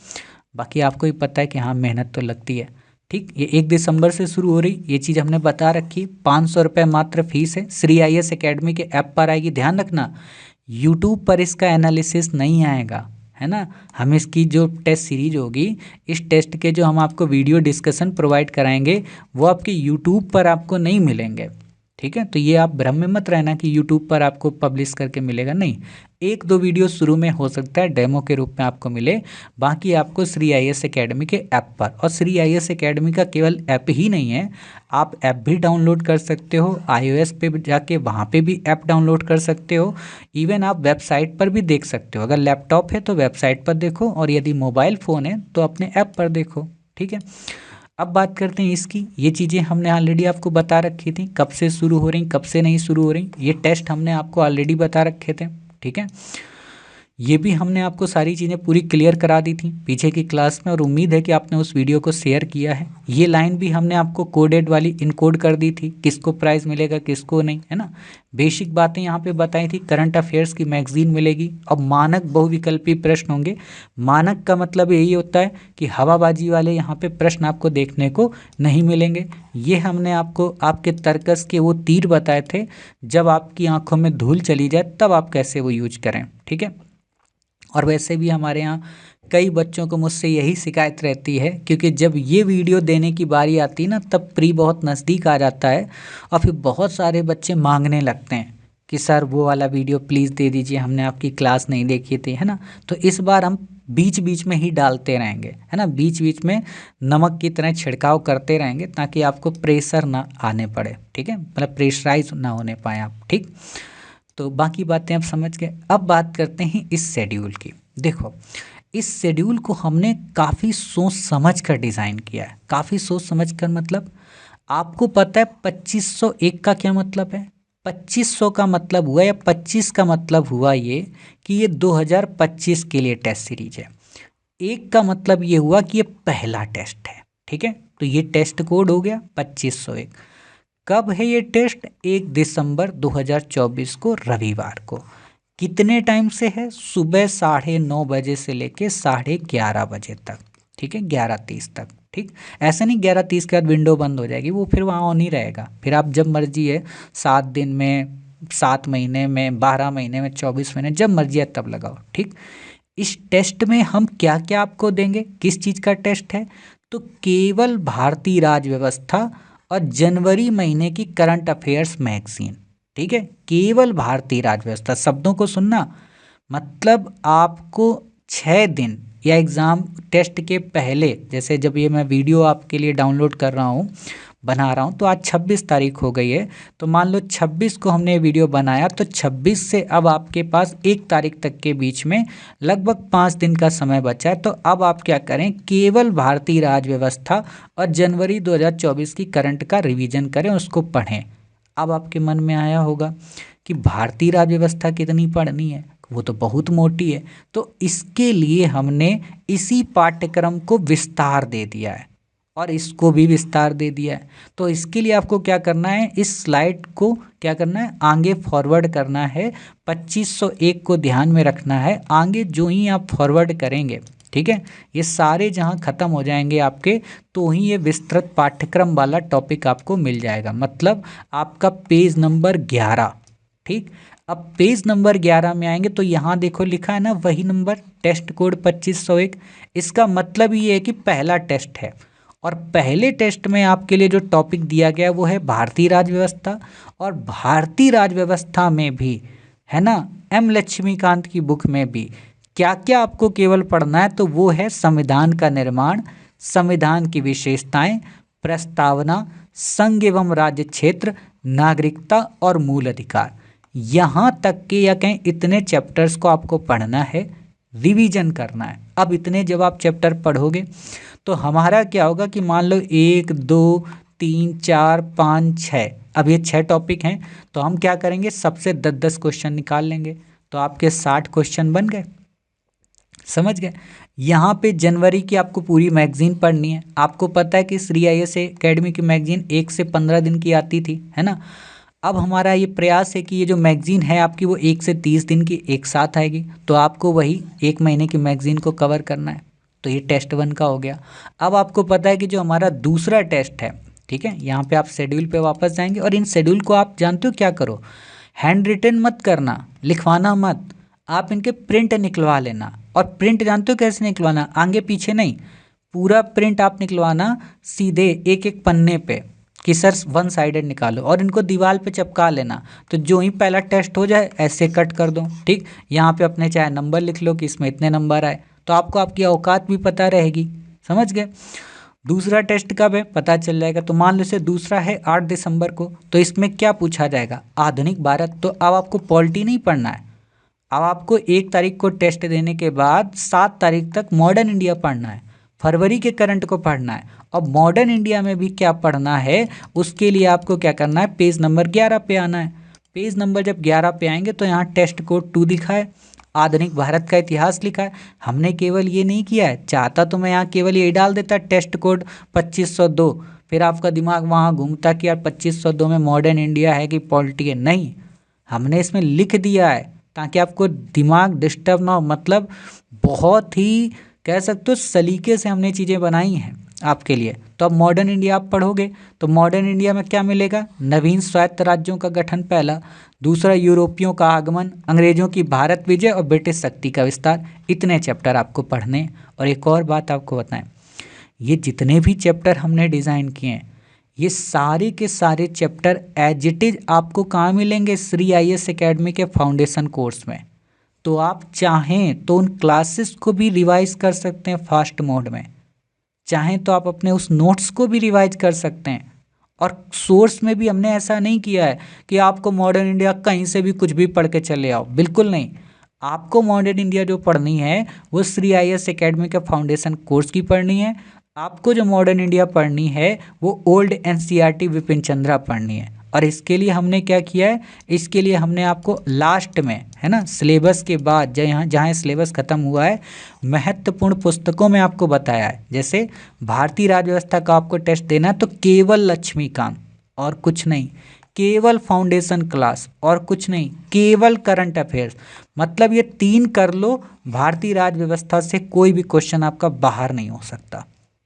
बाकी आपको ही पता है कि हाँ मेहनत तो लगती है, ठीक। ये 1 दिसंबर से शुरू हो रही, ये चीज़ हमने बता रखी। 500 रुपये मात्र फीस है, श्री आईएएस एकेडमी के ऐप पर आएगी। ध्यान रखना, यूट्यूब पर इसका एनालिसिस नहीं आएगा, है ना। हम इसकी जो टेस्ट सीरीज होगी, इस टेस्ट के जो हम आपको वीडियो डिस्कशन प्रोवाइड कराएंगे, वो आपके यूट्यूब पर आपको नहीं मिलेंगे। ठीक है। तो ये आप भ्रम में मत रहना कि यूट्यूब पर आपको पब्लिश करके मिलेगा, नहीं। एक दो वीडियो शुरू में हो सकता है डेमो के रूप में आपको मिले, बाकी आपको श्री आईएएस एकेडमी के ऐप पर। और श्री आईएएस एकेडमी का केवल ऐप ही नहीं है, आप ऐप भी डाउनलोड कर सकते हो, iOS पे जाके वहाँ पे भी ऐप डाउनलोड कर सकते हो। इवन आप वेबसाइट पर भी देख सकते हो। अगर लैपटॉप है तो वेबसाइट पर देखो, और यदि मोबाइल फ़ोन है तो अपने ऐप पर देखो, ठीक है। अब बात करते हैं इसकी। ये चीज़ें हमने ऑलरेडी आपको बता रखी थी, कब से शुरू हो रही, कब से नहीं शुरू हो रही। ये टेस्ट हमने आपको ऑलरेडी बता रखे थे, ठीक है। ये भी हमने आपको सारी चीज़ें पूरी क्लियर करा दी थी पीछे की क्लास में, और उम्मीद है कि आपने उस वीडियो को शेयर किया है। ये लाइन भी हमने आपको कोडेड वाली इनकोड कर दी थी, किसको प्राइज़ मिलेगा किसको नहीं, है ना। बेसिक बातें यहाँ पे बताई थी। करंट अफेयर्स की मैगजीन मिलेगी। अब मानक बहुविकल्पी प्रश्न होंगे। मानक का मतलब यही होता है कि हवाबाजी वाले यहाँ पे प्रश्न आपको देखने को नहीं मिलेंगे। ये हमने आपको आपके तर्कस के वो तीर बताए थे, जब आपकी आंखों में धूल चली जाए तब आप कैसे वो यूज करें, ठीक है। और वैसे भी हमारे यहाँ कई बच्चों को मुझसे यही शिकायत रहती है, क्योंकि जब ये वीडियो देने की बारी आती है ना, तब प्री बहुत नज़दीक आ जाता है, और फिर बहुत सारे बच्चे मांगने लगते हैं कि सर वो वाला वीडियो प्लीज़ दे दीजिए, हमने आपकी क्लास नहीं देखी थी, है ना। तो इस बार हम बीच बीच में ही डालते रहेंगे, है ना, बीच बीच में नमक की तरह छिड़काव करते रहेंगे, ताकि आपको प्रेशर ना आने पड़े, ठीक है, मतलब प्रेशराइज ना होने पाए आप, ठीक। तो बाकी बातें आप समझ गए। अब बात करते हैं इस शेड्यूल की। देखो, इस शेड्यूल को हमने काफ़ी सोच समझ कर डिज़ाइन किया है। काफ़ी सोच समझ कर मतलब, आपको पता है 2501 का क्या मतलब है। 2500 का मतलब हुआ, या 25 का मतलब हुआ ये कि ये 2025 के लिए टेस्ट सीरीज है। एक का मतलब ये हुआ कि ये पहला टेस्ट है, ठीक है। तो ये टेस्ट कोड हो गया 2501। कब है ये टेस्ट? 1 दिसंबर 2024 को, रविवार को। कितने टाइम से है? सुबह 9:30 बजे से लेके 11:30 बजे तक, ठीक है, 11:30 तक, ठीक। ऐसा नहीं 11:30 के बाद विंडो बंद हो जाएगी, वो फिर वहाँ ऑन ही रहेगा। फिर आप जब मर्जी है, 7 दिन में, 7 महीने में, 12 महीने में, 24 महीने, जब मर्जी है तब लगाओ, ठीक। इस टेस्ट में हम क्या क्या आपको देंगे? किस चीज़ का टेस्ट है? तो केवल भारतीय राज्य व्यवस्था और जनवरी महीने की करंट अफेयर्स मैगजीन, ठीक है। केवल भारतीय राज्य व्यवस्था, शब्दों को सुनना, मतलब आपको 6 दिन या एग्ज़ाम टेस्ट के पहले, जैसे जब ये मैं वीडियो आपके लिए डाउनलोड कर रहा हूँ, बना रहा हूँ, तो आज 26 तारीख हो गई है। तो मान लो 26 को हमने वीडियो बनाया, तो 26 से अब आपके पास 1 तारीख तक के बीच में लगभग 5 दिन का समय बचा है। तो अब आप क्या करें? केवल भारतीय राज्य व्यवस्था और जनवरी 2024 की करंट का रिवीजन करें, उसको पढ़ें। अब आपके मन में आया होगा कि भारतीय राज्य व्यवस्था कितनी पढ़नी है, वो तो बहुत मोटी है। तो इसके लिए हमने इसी पाठ्यक्रम को विस्तार दे दिया है, और इसको भी विस्तार दे दिया है। तो इसके लिए आपको क्या करना है? इस स्लाइड को क्या करना है? आगे फॉरवर्ड करना है। 2501 को ध्यान में रखना है। आगे जो ही आप फॉरवर्ड करेंगे, ठीक है, ये सारे जहाँ ख़त्म हो जाएंगे आपके, तो ही ये विस्तृत पाठ्यक्रम वाला टॉपिक आपको मिल जाएगा। मतलब आपका पेज नंबर 11, ठीक। अब पेज नंबर 11 में आएंगे तो यहाँ देखो लिखा है ना, वही नंबर, टेस्ट कोड 2501। इसका मतलब ये है कि पहला टेस्ट है, और पहले टेस्ट में आपके लिए जो टॉपिक दिया गया वो है भारतीय राज्य व्यवस्था। और भारतीय राज्य व्यवस्था में भी, है ना, एम लक्ष्मीकांत की बुक में भी क्या क्या आपको केवल पढ़ना है, तो वो है संविधान का निर्माण, संविधान की विशेषताएं, प्रस्तावना, संघ एवं राज्य क्षेत्र, नागरिकता और मूल अधिकार। यहाँ तक के, या कहें इतने चैप्टर्स को आपको पढ़ना है, रिवीजन करना है। अब इतने जब आप चैप्टर पढ़ोगे तो हमारा क्या होगा कि मान लो 1 2 3 4 5 6, अब ये 6 टॉपिक हैं, तो हम क्या करेंगे? सबसे 10-10 क्वेश्चन निकाल लेंगे, तो आपके 60 क्वेश्चन बन गए। समझ गए? यहाँ पे जनवरी की आपको पूरी मैगजीन पढ़नी है। आपको पता है कि श्री आईएएस एकेडमी की मैगजीन 1 से 15 दिन की आती थी, है ना। अब हमारा ये प्रयास है कि ये जो मैगजीन है आपकी, वो 1 से 30 दिन की एक साथ आएगी, तो आपको वही 1 महीने की मैगजीन को कवर करना है। तो ये टेस्ट 1 का हो गया। अब आपको पता है कि जो हमारा दूसरा टेस्ट है, ठीक है, यहाँ पे आप शेड्यूल पे वापस जाएंगे, और इन शेड्यूल को आप जानते हो क्या करो? हैंड रिटन मत करना, लिखवाना मत, आप इनके प्रिंट निकलवा लेना। और प्रिंट जानते हो कैसे निकलवाना? आगे पीछे नहीं, पूरा प्रिंट आप निकलवाना सीधे एक एक पन्ने पे, कि सर वन साइडेड निकालो और इनको दीवार पे चिपका लेना। तो जो ही पहला टेस्ट हो जाए ऐसे कट कर दो, ठीक। यहाँ पे अपने चाहे नंबर लिख लो कि इसमें इतने नंबर आए, तो आपको आपकी औकात भी पता रहेगी, समझ गए। दूसरा टेस्ट कब है पता चल जाएगा। तो मान लो इसे दूसरा है 8 दिसंबर को, तो इसमें क्या पूछा जाएगा, आधुनिक भारत। तो अब आपको पॉलिटी नहीं पढ़ना है, अब आपको 1 तारीख को टेस्ट देने के बाद 7 तारीख तक मॉडर्न इंडिया पढ़ना है, फरवरी के करंट को पढ़ना है। अब मॉडर्न इंडिया में भी क्या पढ़ना है, उसके लिए आपको क्या करना है, पेज नंबर 11 पे आना है। पेज नंबर जब 11 पे आएंगे तो यहाँ टेस्ट कोड 2 लिखा है, आधुनिक भारत का इतिहास लिखा है। हमने केवल ये नहीं किया है, चाहता तो मैं यहाँ केवल ये डाल देता टेस्ट कोड 2502, फिर आपका दिमाग वहाँ घूमता कि यार 2502 में मॉडर्न इंडिया है कि पॉलिटी है। नहीं, हमने इसमें लिख दिया है ताकि आपको दिमाग डिस्टर्ब ना हो। मतलब बहुत ही कह सकते हो सलीके से हमने चीज़ें बनाई हैं आपके लिए। तो अब मॉडर्न इंडिया आप पढ़ोगे तो मॉडर्न इंडिया में क्या मिलेगा, नवीन स्वायत्त राज्यों का गठन पहला, दूसरा यूरोपियों का आगमन, अंग्रेजों की भारत विजय और ब्रिटिश शक्ति का विस्तार। इतने चैप्टर आपको पढ़ने। और एक और बात आपको बताएं, ये जितने भी चैप्टर हमने डिज़ाइन किए हैं ये सारे के सारे चैप्टर एज इट इज आपको कहाँ मिलेंगे, श्री IAS एकेडमी के फाउंडेशन कोर्स में। तो आप चाहें तो उन क्लासेस को भी रिवाइज कर सकते हैं फास्ट मोड में, चाहें तो आप अपने उस नोट्स को भी रिवाइज कर सकते हैं। और सोर्स में भी हमने ऐसा नहीं किया है कि आपको मॉडर्न इंडिया कहीं से भी कुछ भी पढ़ के चले आओ, बिल्कुल नहीं। आपको मॉडर्न इंडिया जो पढ़नी है वो श्री IAS एकेडमी के फाउंडेशन कोर्स की पढ़नी है। आपको जो मॉडर्न इंडिया पढ़नी है वो ओल्ड NCERT विपिन चंद्रा पढ़नी है। और इसके लिए हमने क्या किया है, इसके लिए हमने आपको लास्ट में है ना सिलेबस के बाद जहाँ जहाँ सिलेबस ख़त्म हुआ है महत्वपूर्ण पुस्तकों में आपको बताया है। जैसे भारतीय राज्य व्यवस्था का आपको टेस्ट देना है तो केवल लक्ष्मीकांत और कुछ नहीं, केवल फाउंडेशन क्लास और कुछ नहीं, केवल करंट अफेयर्स। मतलब ये 3 कर लो, भारतीय राज्य व्यवस्था से कोई भी क्वेश्चन आपका बाहर नहीं हो सकता,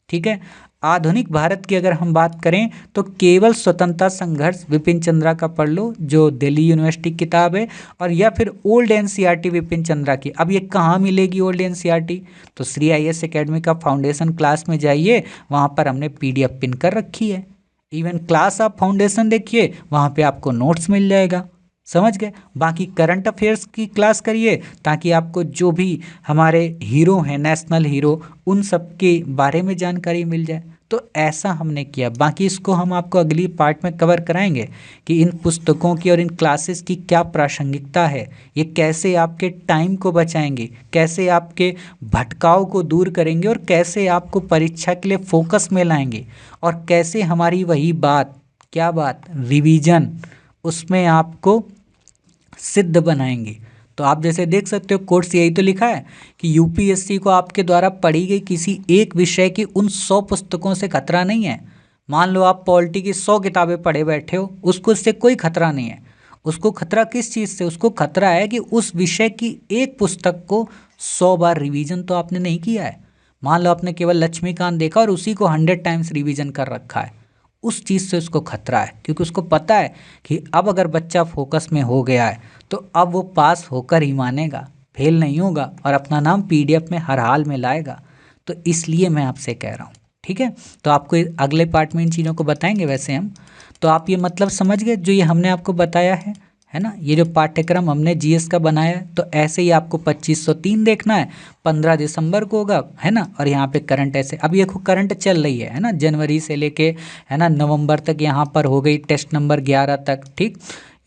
ठीक है। आधुनिक भारत की अगर हम बात करें तो केवल स्वतंत्रता संघर्ष विपिन चंद्रा का पढ़ लो जो दिल्ली यूनिवर्सिटी किताब है, और या फिर ओल्ड NCERT विपिन चंद्रा की। अब ये कहाँ मिलेगी ओल्ड NCERT, तो श्री IAS एकेडमी का फाउंडेशन क्लास में जाइए, वहाँ पर हमने PDF पिन कर रखी है। इवन क्लास आप फाउंडेशन देखिए वहाँ पे आपको नोट्स मिल जाएगा, समझ गए। बाकी करंट अफेयर्स की क्लास करिए ताकि आपको जो भी हमारे हीरो हैं नेशनल हीरो उन सब के बारे में जानकारी मिल जाए। तो ऐसा हमने किया। बाकी इसको हम आपको अगली पार्ट में कवर कराएंगे कि इन पुस्तकों की और इन क्लासेस की क्या प्रासंगिकता है, ये कैसे आपके टाइम को बचाएंगे, कैसे आपके भटकाव को दूर करेंगे और कैसे आपको परीक्षा के लिए फोकस में लाएंगे, और कैसे हमारी वही बात, क्या बात, रिवीजन, उसमें आपको सिद्ध बनाएंगे। तो आप जैसे देख सकते हो कोर्स यही तो लिखा है कि UPSC को आपके द्वारा पढ़ी गई किसी एक विषय की उन 100 पुस्तकों से खतरा नहीं है। मान लो आप पॉलिटी की 100 किताबें पढ़े बैठे हो, उसको इससे कोई खतरा नहीं है। उसको खतरा किस चीज़ से, उसको खतरा है कि उस विषय की एक पुस्तक को 100 बार रिवीजन तो आपने नहीं किया है। मान लो आपने केवल लक्ष्मीकांत देखा और उसी को 100 टाइम्स रिवीजन कर रखा है, उस चीज़ से उसको खतरा है। क्योंकि उसको पता है कि अब अगर बच्चा फोकस में हो गया है तो अब वो पास होकर ही मानेगा, फेल नहीं होगा और अपना नाम PDF में हर हाल में लाएगा। तो इसलिए मैं आपसे कह रहा हूँ, ठीक है। तो आपको अगले पार्ट में इन चीज़ों को बताएंगे वैसे हम। तो आप ये मतलब समझ गए जो ये हमने आपको बताया है ना। ये जो पाठ्यक्रम हमने GS का बनाया है तो ऐसे ही आपको 2503 देखना है, 15 दिसंबर को होगा, है ना। और यहाँ पे करंट ऐसे अब ये करंट चल रही है ना, जनवरी से लेके है ना नवंबर तक यहाँ पर हो गई टेस्ट नंबर 11 तक, ठीक।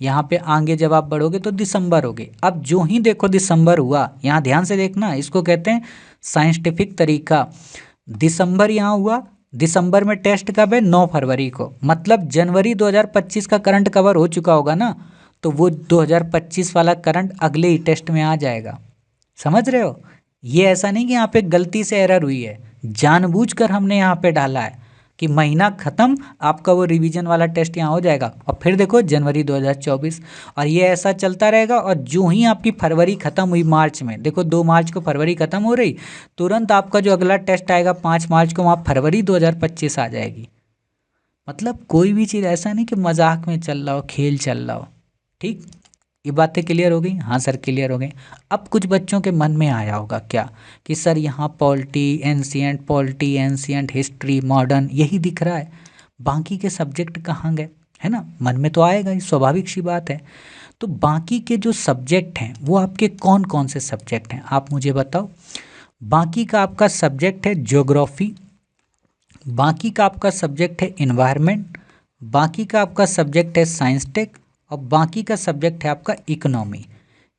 यहाँ पे आगे जब आप बढ़ोगे तो दिसंबर हो गई। अब जो ही देखो दिसंबर हुआ, यहाँ ध्यान से देखना, इसको कहते हैं साइंटिफिक तरीका। दिसंबर यहाँ हुआ, दिसंबर में टेस्ट कब है, 9 फरवरी को, मतलब जनवरी 2025 का करंट कवर हो चुका होगा ना, तो वो 2025 वाला करंट अगले ही टेस्ट में आ जाएगा। समझ रहे हो, ये ऐसा नहीं कि यहाँ पे गलती से एरर हुई है, जानबूझकर हमने यहाँ पे डाला है कि महीना ख़त्म आपका वो रिवीजन वाला टेस्ट यहाँ हो जाएगा। और फिर देखो जनवरी 2024, और ये ऐसा चलता रहेगा। और जो ही आपकी फरवरी ख़त्म हुई मार्च में, देखो 2 मार्च को फरवरी ख़त्म हो रही, तुरंत आपका जो अगला टेस्ट आएगा 5 मार्च को, वहाँ फरवरी 2025 आ जाएगी। मतलब कोई भी चीज़ ऐसा नहीं कि मजाक में चल रहा हो, खेल चल रहा हो, ठीक। ये बातें क्लियर हो गई, हाँ सर क्लियर हो गई। अब कुछ बच्चों के मन में आया होगा क्या कि सर यहाँ पॉलिटी एंशिएंट हिस्ट्री मॉडर्न यही दिख रहा है। बाकी के सब्जेक्ट कहाँ गए, है ना, मन में तो आएगा ही, स्वाभाविक सी बात है। तो बाकी के जो सब्जेक्ट हैं वो आपके कौन कौन से सब्जेक्ट हैं, आप मुझे बताओ। बाकी का आपका सब्जेक्ट है ज्योग्राफी, बाकी का आपका सब्जेक्ट है इन्वायरमेंट, बाकी का आपका सब्जेक्ट है साइंस टेक, और बाकी का सब्जेक्ट है आपका इकोनॉमी।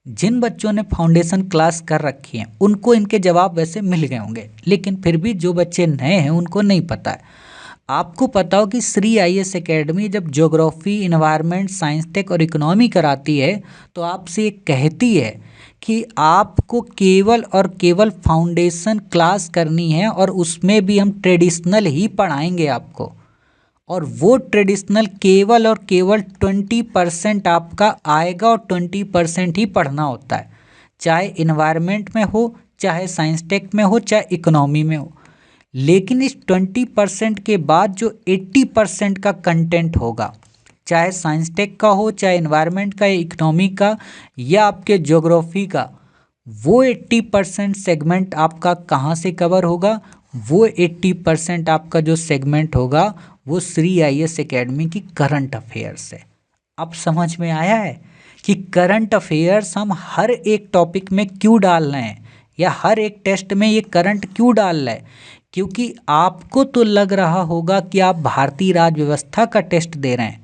जिन बच्चों ने फाउंडेशन क्लास कर रखी है उनको इनके जवाब वैसे मिल गए होंगे, लेकिन फिर भी जो बच्चे नए हैं उनको नहीं पता है। आपको पता हो कि श्री आईएएस एकेडमी जब ज्योग्राफी, इन्वायरमेंट, साइंस टेक और इकोनॉमी कराती है तो आपसे ये कहती है कि आपको केवल और केवल फाउंडेशन क्लास करनी है, और उसमें भी हम ट्रेडिशनल ही पढ़ाएंगे आपको, और वो ट्रेडिशनल केवल और केवल 20% आपका आएगा, और 20% ही पढ़ना होता है, चाहे इन्वायरमेंट में हो, चाहे साइंस टेक में हो, चाहे इकोनॉमी में हो। लेकिन इस 20% के बाद जो 80% का कंटेंट होगा, चाहे साइंस टेक का हो, चाहे इन्वायरमेंट का, या इकोनॉमी का, या आपके ज्योग्राफी का, वो 80% सेगमेंट आपका कहाँ से कवर होगा, वो 80% आपका जो सेगमेंट होगा वो श्री आईएएस एकेडमी की करंट अफेयर्स है। अब समझ में आया है कि करंट अफेयर्स हम हर एक टॉपिक में क्यों डाल रहे हैं, या हर एक टेस्ट में ये करंट क्यों डाल रहे हैं। क्योंकि आपको तो लग रहा होगा कि आप भारतीय राज्य व्यवस्था का टेस्ट दे रहे हैं,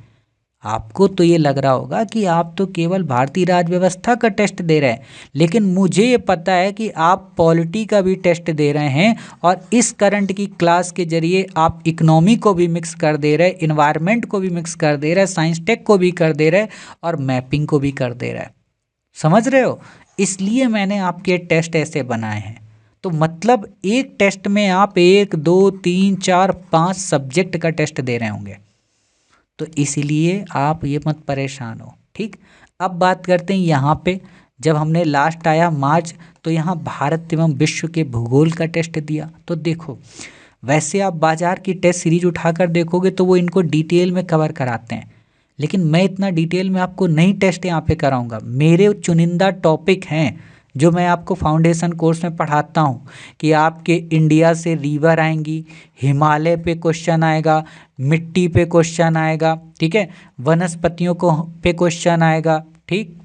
आपको तो ये लग रहा होगा कि आप तो केवल भारतीय राज्य व्यवस्था का टेस्ट दे रहे हैं, लेकिन मुझे ये पता है कि आप पॉलिटी का भी टेस्ट दे रहे हैं, और इस करंट की क्लास के जरिए आप इकोनॉमी को भी मिक्स कर दे रहे हैं, इन्वायरमेंट को भी मिक्स कर दे रहे हैं, साइंस टेक को भी कर दे रहे हैं, और मैपिंग को भी कर दे रहे हैं। समझ रहे हो, इसलिए मैंने आपके टेस्ट ऐसे बनाए हैं। तो मतलब एक टेस्ट में आप 1 2 3 4 5 सब्जेक्ट का टेस्ट दे रहे होंगे, तो इसीलिए आप ये मत परेशान हो, ठीक। अब बात करते हैं यहाँ पे, जब हमने लास्ट आया मार्च, तो यहाँ भारत एवं विश्व के भूगोल का टेस्ट दिया। तो देखो, वैसे आप बाजार की टेस्ट सीरीज उठाकर देखोगे तो वो इनको डिटेल में कवर कराते हैं, लेकिन मैं इतना डिटेल में आपको नहीं टेस्ट यहाँ पे कराऊंगा। मेरे चुनिंदा टॉपिक हैं जो मैं आपको फाउंडेशन कोर्स में पढ़ाता हूँ, कि आपके इंडिया से रिवर आएंगी, हिमालय पे क्वेश्चन आएगा, मिट्टी पे क्वेश्चन आएगा, ठीक है, वनस्पतियों को पे क्वेश्चन आएगा, ठीक,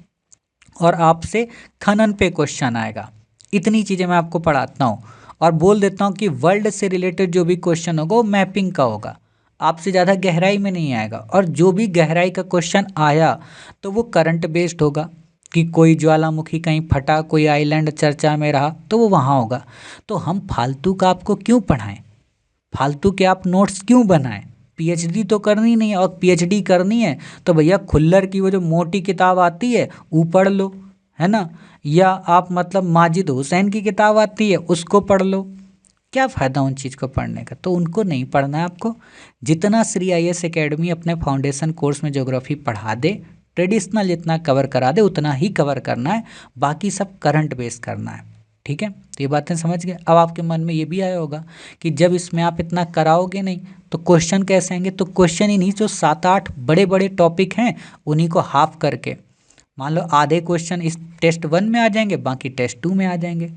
और आपसे खनन पे क्वेश्चन आएगा। इतनी चीज़ें मैं आपको पढ़ाता हूँ, और बोल देता हूँ कि वर्ल्ड से रिलेटेड जो भी क्वेश्चन होगा वो मैपिंग का होगा, आपसे ज़्यादा गहराई में नहीं आएगा। और जो भी गहराई का क्वेश्चन आया तो वो करंट बेस्ड होगा, कि कोई ज्वालामुखी कहीं फटा, कोई आइलैंड चर्चा में रहा, तो वो वहाँ होगा। तो हम फालतू का आपको क्यों पढ़ाएं, फालतू के आप नोट्स क्यों बनाएं। पीएचडी तो करनी नहीं है, और पीएचडी करनी है तो भैया खुल्लर की वो जो मोटी किताब आती है वो पढ़ लो, है ना, या आप मतलब माजिद हुसैन की किताब आती है उसको पढ़ लो। क्या फ़ायदा उन चीज़ को पढ़ने का, तो उनको नहीं पढ़ना है आपको। जितना श्री आईएएस एकेडमी अपने फाउंडेशन कोर्स में ज्योग्राफी पढ़ा दे, ट्रेडिशनल जितना कवर करा दे उतना ही कवर करना है, बाकी सब करंट बेस करना है, ठीक है। तो ये बातें समझ गए। अब आपके मन में ये भी आया होगा कि जब इसमें आप इतना कराओगे नहीं तो क्वेश्चन कैसे आएंगे। तो क्वेश्चन ही नहीं, जो 7-8 बड़े बड़े टॉपिक हैं उन्हीं को हाफ करके, मान लो आधे क्वेश्चन इस टेस्ट 1 में आ जाएंगे, बाकी टेस्ट 2 में आ जाएंगे।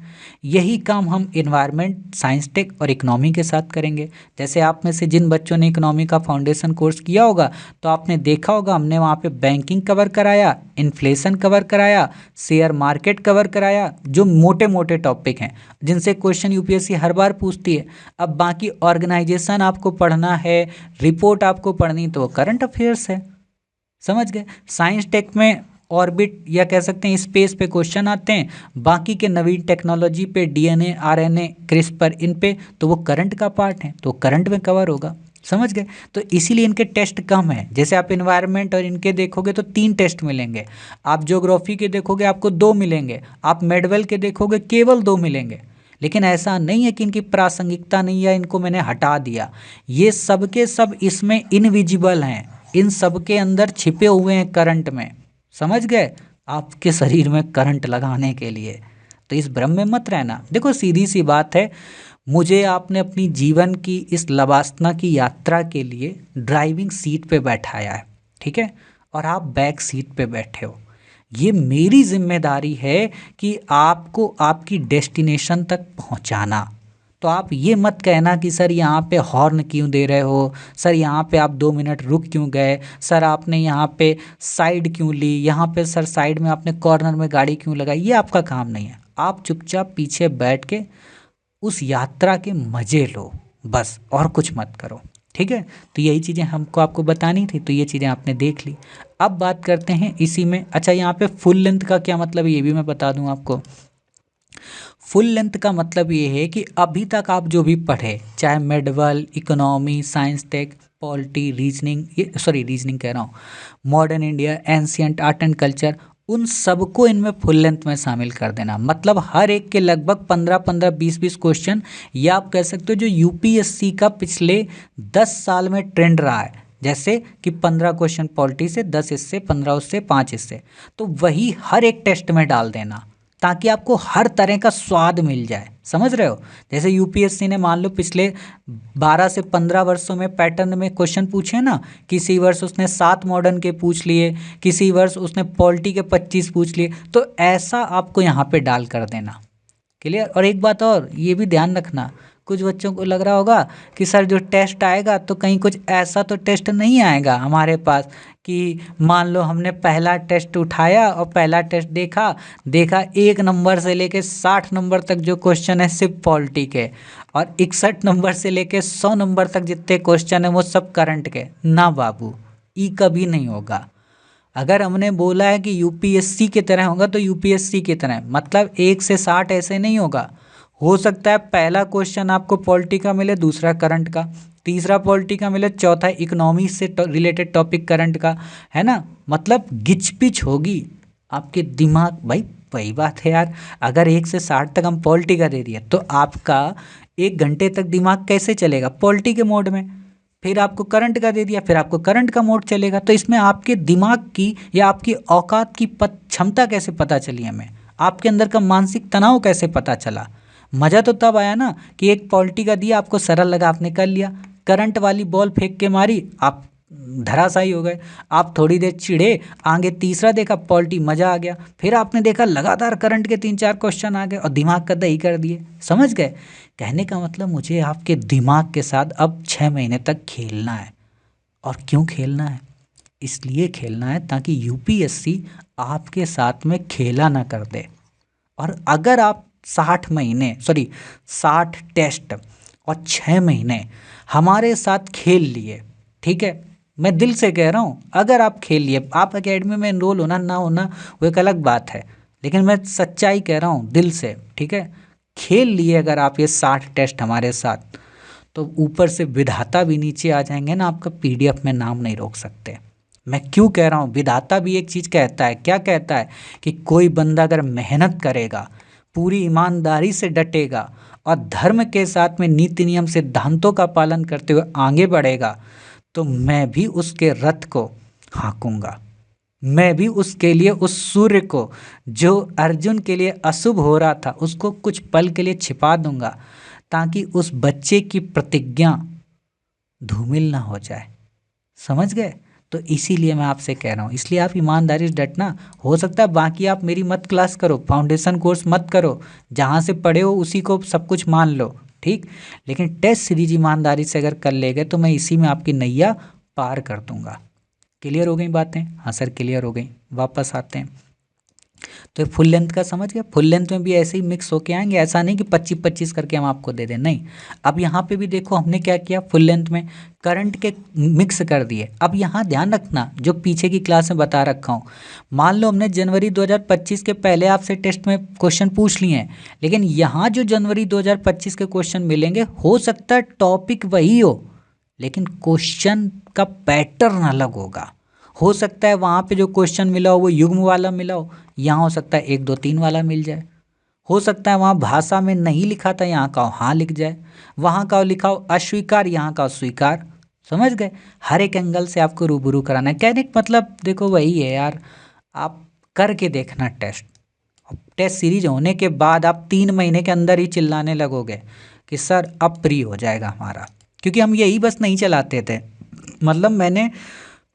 यही काम हम इन्वायरमेंट, साइंस टेक और इकोनॉमी के साथ करेंगे। जैसे आप में से जिन बच्चों ने इकोनॉमी का फाउंडेशन कोर्स किया होगा तो आपने देखा होगा हमने वहाँ पे बैंकिंग कवर कराया, इन्फ्लेशन कवर कराया, शेयर मार्केट कवर कराया, जो मोटे मोटे टॉपिक हैं जिनसे क्वेश्चन यूपीएससी हर बार पूछती है। अब बाकी ऑर्गेनाइजेशन आपको पढ़ना है, रिपोर्ट आपको पढ़नी, तो वो करंट अफेयर्स है। समझ गए। साइंस टेक में ऑर्बिट या कह सकते हैं स्पेस पे क्वेश्चन आते हैं, बाकी के नवीन टेक्नोलॉजी पे, डीएनए, आरएनए, क्रिस्पर, इन पे तो वो करंट का पार्ट है, तो करंट में कवर होगा। समझ गए। तो इसीलिए इनके टेस्ट कम है। जैसे आप इन्वायरमेंट और इनके देखोगे तो 3 टेस्ट मिलेंगे, आप ज्योग्राफी के देखोगे आपको 2 मिलेंगे, आप मेडवेल के देखोगे केवल 2 मिलेंगे। लेकिन ऐसा नहीं है कि इनकी प्रासंगिकता नहीं है, इनको मैंने हटा दिया। ये सब के सब इसमें इनविजिबल हैं, इन सब के अंदर छिपे हुए हैं करंट में। समझ गए, आपके शरीर में करंट लगाने के लिए। तो इस भ्रम में मत रहना। देखो सीधी सी बात है, मुझे आपने अपनी जीवन की इस लवासना की यात्रा के लिए ड्राइविंग सीट पे बैठाया है, ठीक है, और आप बैक सीट पे बैठे हो। ये मेरी जिम्मेदारी है कि आपको आपकी डेस्टिनेशन तक पहुंचाना। तो आप ये मत कहना कि सर यहाँ पे हॉर्न क्यों दे रहे हो, सर यहाँ पे आप 2 मिनट रुक क्यों गए, सर आपने यहाँ पे साइड क्यों ली, यहाँ पे सर साइड में आपने कॉर्नर में गाड़ी क्यों लगाई। ये आपका काम नहीं है। आप चुपचाप पीछे बैठ के उस यात्रा के मज़े लो बस, और कुछ मत करो, ठीक है। तो यही चीज़ें हमको आपको बतानी थी, तो ये चीज़ें आपने देख ली। अब बात करते हैं इसी में, अच्छा यहाँ पे फुल लेंथ का क्या मतलब है ये भी मैं बता दूँ आपको। फुल लेंथ का मतलब ये है कि अभी तक आप जो भी पढ़े, चाहे medieval, economy, science tech, polity, reasoning, ये सॉरी रीजनिंग कह रहा हूँ, modern India, ancient, art and culture, उन सबको इनमें फुल लेंथ में शामिल कर देना। मतलब हर एक के लगभग 15-15, 20-20 क्वेश्चन, या आप कह सकते हो जो यूपीएससी का पिछले 10 साल में ट्रेंड रहा है, जैसे कि 15 क्वेश्चन पॉलिटी से, 10 इससे, 15 उससे, 5 इससे, तो वही हर एक टेस्ट में डाल देना ताकि आपको हर तरह का स्वाद मिल जाए। समझ रहे हो। जैसे यूपीएससी ने मान लो पिछले 12 से 15 वर्षों में पैटर्न में क्वेश्चन पूछे ना, किसी वर्ष उसने 7 मॉडर्न के पूछ लिए, किसी वर्ष उसने पॉलिटी के 25 पूछ लिए, तो ऐसा आपको यहाँ पे डाल कर देना। क्लियर। और एक बात और ये भी ध्यान रखना, कुछ बच्चों को लग रहा होगा कि सर जो टेस्ट आएगा तो कहीं कुछ ऐसा तो टेस्ट नहीं आएगा हमारे पास कि मान लो हमने पहला टेस्ट उठाया और पहला टेस्ट देखा 1 नंबर से लेके 60 नंबर तक जो क्वेश्चन है सिर्फ पॉलिटी के, और 61 नंबर से लेके 100 नंबर तक जितने क्वेश्चन है वो सब करंट के। ना बाबू, ई कभी नहीं होगा। अगर हमने बोला है कि यूपीएससी की तरह होगा तो यूपीएससी की तरह, मतलब 1 से 60 ऐसे नहीं होगा। हो सकता है पहला क्वेश्चन आपको पॉलिटी का मिले, दूसरा करंट का, तीसरा पॉलिटी का मिले, चौथा इकोनॉमी से रिलेटेड टॉपिक करंट का, है ना। मतलब गिचपिच होगी आपके दिमाग। भाई वही बात है यार, अगर 1 से 60 तक हम पॉलिटी का दे दिए तो आपका 1 घंटे तक दिमाग कैसे चलेगा, पॉलिटी के मोड में। फिर आपको करंट का दे दिया, फिर आपको करंट का मोड चलेगा। तो इसमें आपके दिमाग की या आपकी औकात की क्षमता कैसे पता चली हमें, आपके अंदर का मानसिक तनाव कैसे पता चला। मज़ा तो तब आया ना कि एक पॉलिटी का दिया, आपको सरल लगा, आपने कर लिया। करंट वाली बॉल फेंक के मारी, आप धराशायी हो गए। आप थोड़ी देर चिढ़े, आगे तीसरा देखा पॉलिटी, मज़ा आ गया। फिर आपने देखा लगातार करंट के 3-4 क्वेश्चन आ गए और दिमाग का दही कर दिए। समझ गए। कहने का मतलब मुझे आपके दिमाग के साथ अब 6 महीने तक खेलना है। और क्यों खेलना है, इसलिए खेलना है ताकि यूपीएससी आपके साथ में खेला ना कर दे। और अगर आप 60 टेस्ट और 6 महीने हमारे साथ खेल लिए, ठीक है, मैं दिल से कह रहा हूँ, अगर आप खेल लिए, आप एकेडमी में एनरोल होना ना होना वो एक अलग बात है, लेकिन मैं सच्चाई कह रहा हूँ दिल से, ठीक है। खेल लिए अगर आप ये 60 टेस्ट हमारे साथ, तो ऊपर से विधाता भी नीचे आ जाएंगे ना, आपका पीडीएफ में नाम नहीं रोक सकते। मैं क्यों कह रहा हूँ, विधाता भी एक चीज़ कहता है, क्या कहता है कि कोई बंदा अगर मेहनत करेगा, पूरी ईमानदारी से डटेगा और धर्म के साथ में नीति नियम सिद्धांतों का पालन करते हुए आगे बढ़ेगा, तो मैं भी उसके रथ को हाँकूंगा। मैं भी उसके लिए, उस सूर्य को जो अर्जुन के लिए अशुभ हो रहा था, उसको कुछ पल के लिए छिपा दूंगा ताकि उस बच्चे की प्रतिज्ञा धूमिल ना हो जाए। समझ गए। तो इसीलिए मैं आपसे कह रहा हूँ, इसलिए आप ईमानदारी से डटना। हो सकता है बाकी आप मेरी मत क्लास करो, फाउंडेशन कोर्स मत करो, जहाँ से पढ़े हो उसी को सब कुछ मान लो, ठीक। लेकिन टेस्ट सीरीज ईमानदारी से अगर कर ले गए तो मैं इसी में आपकी नैया पार कर दूंगा। क्लियर हो गई बातें। हाँ सर क्लियर हो गई। वापस आते हैं, तो फुल लेंथ का समझ गया। फुल लेंथ में भी ऐसे ही मिक्स होके आएंगे, ऐसा नहीं कि 25-25 करके हम आपको दे दें, नहीं। अब यहाँ पे भी देखो हमने क्या किया, फुल लेंथ में करंट के मिक्स कर दिए। अब यहाँ ध्यान रखना, जो पीछे की क्लास में बता रखा हूँ, मान लो हमने जनवरी 2025 के पहले आपसे टेस्ट में क्वेश्चन पूछ लिए हैं, लेकिन यहाँ जो जनवरी 2025 के क्वेश्चन मिलेंगे, हो सकता है टॉपिक वही हो लेकिन क्वेश्चन का पैटर्न अलग होगा। हो सकता है वहाँ पे जो क्वेश्चन मिला हो वो युग्म वाला मिला हो, यहाँ हो सकता है 1 2 3 वाला मिल जाए। हो सकता है वहाँ भाषा में नहीं लिखा था, यहाँ का हाँ लिख जाए, वहाँ का लिखा हो अस्वीकार, यहाँ का स्वीकार। समझ गए। हर एक एंगल से आपको रूबरू कराना है। कहने का मतलब देखो वही है यार, आप करके देखना टेस्ट। टेस्ट सीरीज होने के बाद आप 3 महीने के अंदर ही चिल्लाने लगोगे कि सर अब प्री हो जाएगा हमारा, क्योंकि हम यही बस नहीं चलाते थे। मतलब मैंने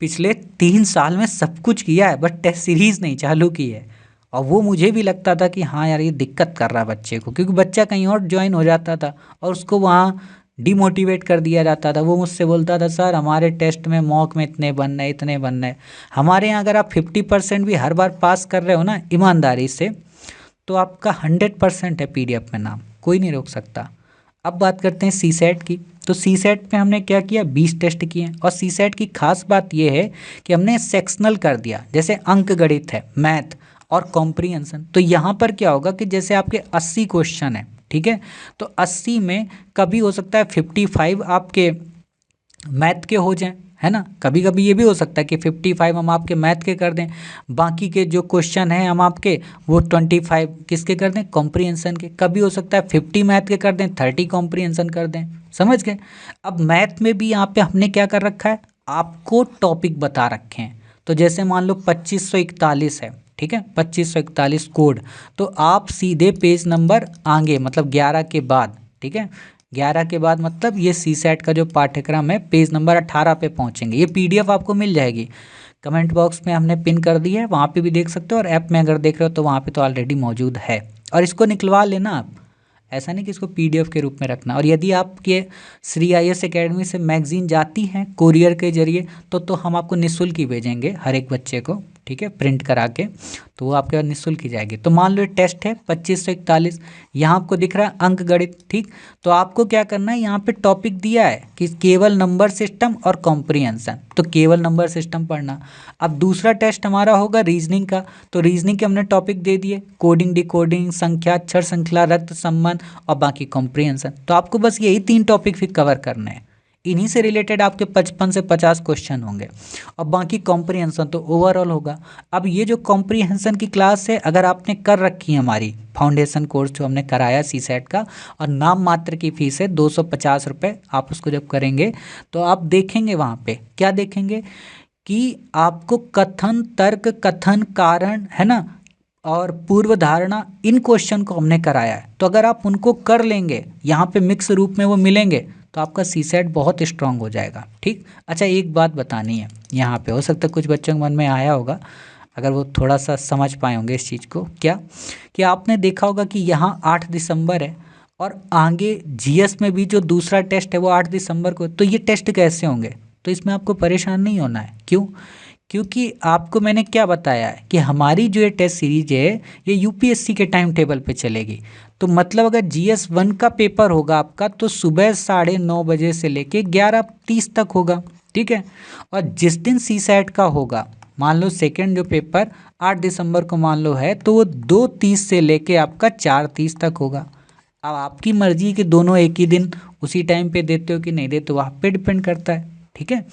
पिछले 3 साल में सब कुछ किया है, बट टेस्ट सीरीज़ नहीं चालू की है। और वो मुझे भी लगता था कि हाँ यार ये दिक्कत कर रहा है बच्चे को, क्योंकि बच्चा कहीं और ज्वाइन हो जाता था और उसको वहाँ डिमोटिवेट कर दिया जाता था। वो मुझसे बोलता था सर हमारे टेस्ट में मॉक में इतने बनना है इतने बनना है। हमारे यहाँ अगर आप 50% भी हर बार पास कर रहे हो ना ईमानदारी से, तो आपका 100% है पीडीएफ में नाम, कोई नहीं रोक सकता। अब बात करते हैं सी सेट की। तो सी सेट पे हमने क्या किया, 20 टेस्ट किए हैं। और सी सेट की खास बात ये है कि हमने सेक्शनल कर दिया, जैसे अंक गणित है, मैथ और कॉम्प्रीहेंशन। तो यहाँ पर क्या होगा कि जैसे आपके 80 क्वेश्चन है, ठीक है, तो 80 में कभी हो सकता है 55 आपके मैथ के हो जाएं, है ना। कभी कभी ये भी हो सकता है कि 55 हम आपके मैथ के कर दें, बाकी के जो क्वेश्चन हैं हम आपके वो 25 किसके कर दें, कॉम्प्रीहेंशन के। कभी हो सकता है 50 मैथ के कर दें, 30 कॉम्प्रीहेंशन कर दें, समझ गए। अब मैथ में भी यहाँ पे हमने क्या कर रखा है, आपको टॉपिक बता रखे हैं। तो जैसे मान लो 2541 है, ठीक है, 2541 कोड, तो आप सीधे पेज नंबर आगे मतलब 11 के बाद, ठीक है, 11 के बाद मतलब ये सी सेट का जो पाठ्यक्रम है पेज नंबर 18 पे पहुंचेंगे। ये पीडीएफ आपको मिल जाएगी, कमेंट बॉक्स में हमने पिन कर दी है, वहाँ पे भी देख सकते हो, और ऐप में अगर देख रहे हो तो वहाँ पे तो ऑलरेडी मौजूद है। और इसको निकलवा लेना आप, ऐसा नहीं कि इसको पीडीएफ के रूप में रखना। और यदि आपके श्री आईएएस एकेडमी से मैगजीन जाती हैं कोरियर के जरिए तो हम आपको निःशुल्क ही भेजेंगे हर एक बच्चे को, ठीक है, प्रिंट करा के, तो वो आपके पास निःशुल्क ही जाएगी। तो मान लो टेस्ट है 2541, यहाँ आपको दिख रहा है अंक गणित, ठीक। तो आपको क्या करना है, यहाँ पे टॉपिक दिया है कि केवल नंबर सिस्टम और कॉम्प्रीहेंशन, तो केवल नंबर सिस्टम पढ़ना। अब दूसरा टेस्ट हमारा होगा रीजनिंग का, तो रीजनिंग के हमने टॉपिक दे दिए, कोडिंग, डिकोडिंग, संख्या, अक्षर श्रृंखला, रक्त संबंध और बाकी कॉम्प्रीहेंशन। तो आपको बस यही 3 टॉपिक फिर कवर करने हैं, इन्हीं से रिलेटेड आपके 55 से 50 क्वेश्चन होंगे, और बाकी कॉम्प्रीहेंशन तो ओवरऑल होगा। अब ये जो कॉम्प्रीहेंशन की क्लास है, अगर आपने कर रखी है हमारी फाउंडेशन कोर्स जो हमने कराया सी सेट का, और नाम मात्र की फीस है 250 रुपये, आप उसको जब करेंगे तो आप देखेंगे वहाँ पे क्या देखेंगे कि आपको कथन, तर्क, कथन, कारण, है ना, और पूर्व धारणा, इन क्वेश्चन को हमने कराया है। तो अगर आप उनको कर लेंगे, यहाँ पे मिक्स रूप में वो मिलेंगे, तो आपका सी सेट बहुत स्ट्रांग हो जाएगा, ठीक। अच्छा एक बात बतानी है, यहाँ पे हो सकता है कुछ बच्चों के मन में आया होगा, अगर वो थोड़ा सा समझ पाए होंगे इस चीज़ को, क्या कि आपने देखा होगा कि यहाँ 8 दिसंबर है और आगे जीएस में भी जो दूसरा टेस्ट है वो 8 दिसंबर को, तो ये टेस्ट कैसे होंगे। तो इसमें आपको परेशान नहीं होना है, क्यों, क्योंकि आपको मैंने क्या बताया है कि हमारी जो ये टेस्ट सीरीज है ये यूपीएससी के टाइम टेबल पे चलेगी। तो मतलब अगर जीएस 1 का पेपर होगा आपका तो सुबह 9:30 बजे से लेके 11:30 तक होगा, ठीक है। और जिस दिन सी सेट का होगा, मान लो सेकेंड जो पेपर 8 दिसंबर को मान लो है, तो वो 2:30 से लेके आपका 4:30 तक होगा। अब आपकी मर्जी कि दोनों एक ही दिन उसी टाइम पे देते हो कि नहीं देते हो, आप पे डिपेंड करता है, ठीक है।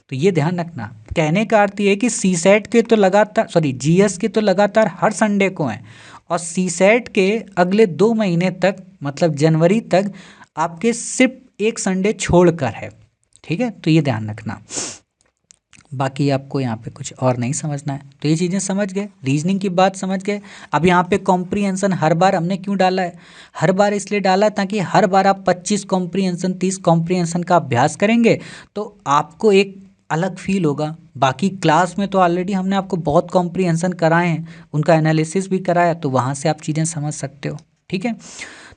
तो ये ध्यान रखना, कहने का अर्थ ये है कि सी सेट के तो लगातार, सॉरी जीएस के तो लगातार हर संडे को हैं, और सी सेट के अगले 2 महीने तक मतलब जनवरी तक आपके सिर्फ एक संडे छोड़कर है, ठीक है। तो ये ध्यान रखना, बाकी आपको यहाँ पे कुछ और नहीं समझना है। तो ये चीज़ें समझ गए, रीजनिंग की बात समझ गए। अब यहाँ पे कॉम्प्रीहेंशन हर बार हमने क्यों डाला है, हर बार इसलिए डाला ताकि हर बार आप 25 कॉम्प्रीहेंशन 30 कॉम्प्रीहेंशन का अभ्यास करेंगे तो आपको एक अलग फील होगा। बाकी क्लास में तो ऑलरेडी हमने आपको बहुत कॉम्प्रीहेंशन कराए हैं, उनका एनालिसिस भी कराया, तो वहाँ से आप चीज़ें समझ सकते हो, ठीक है।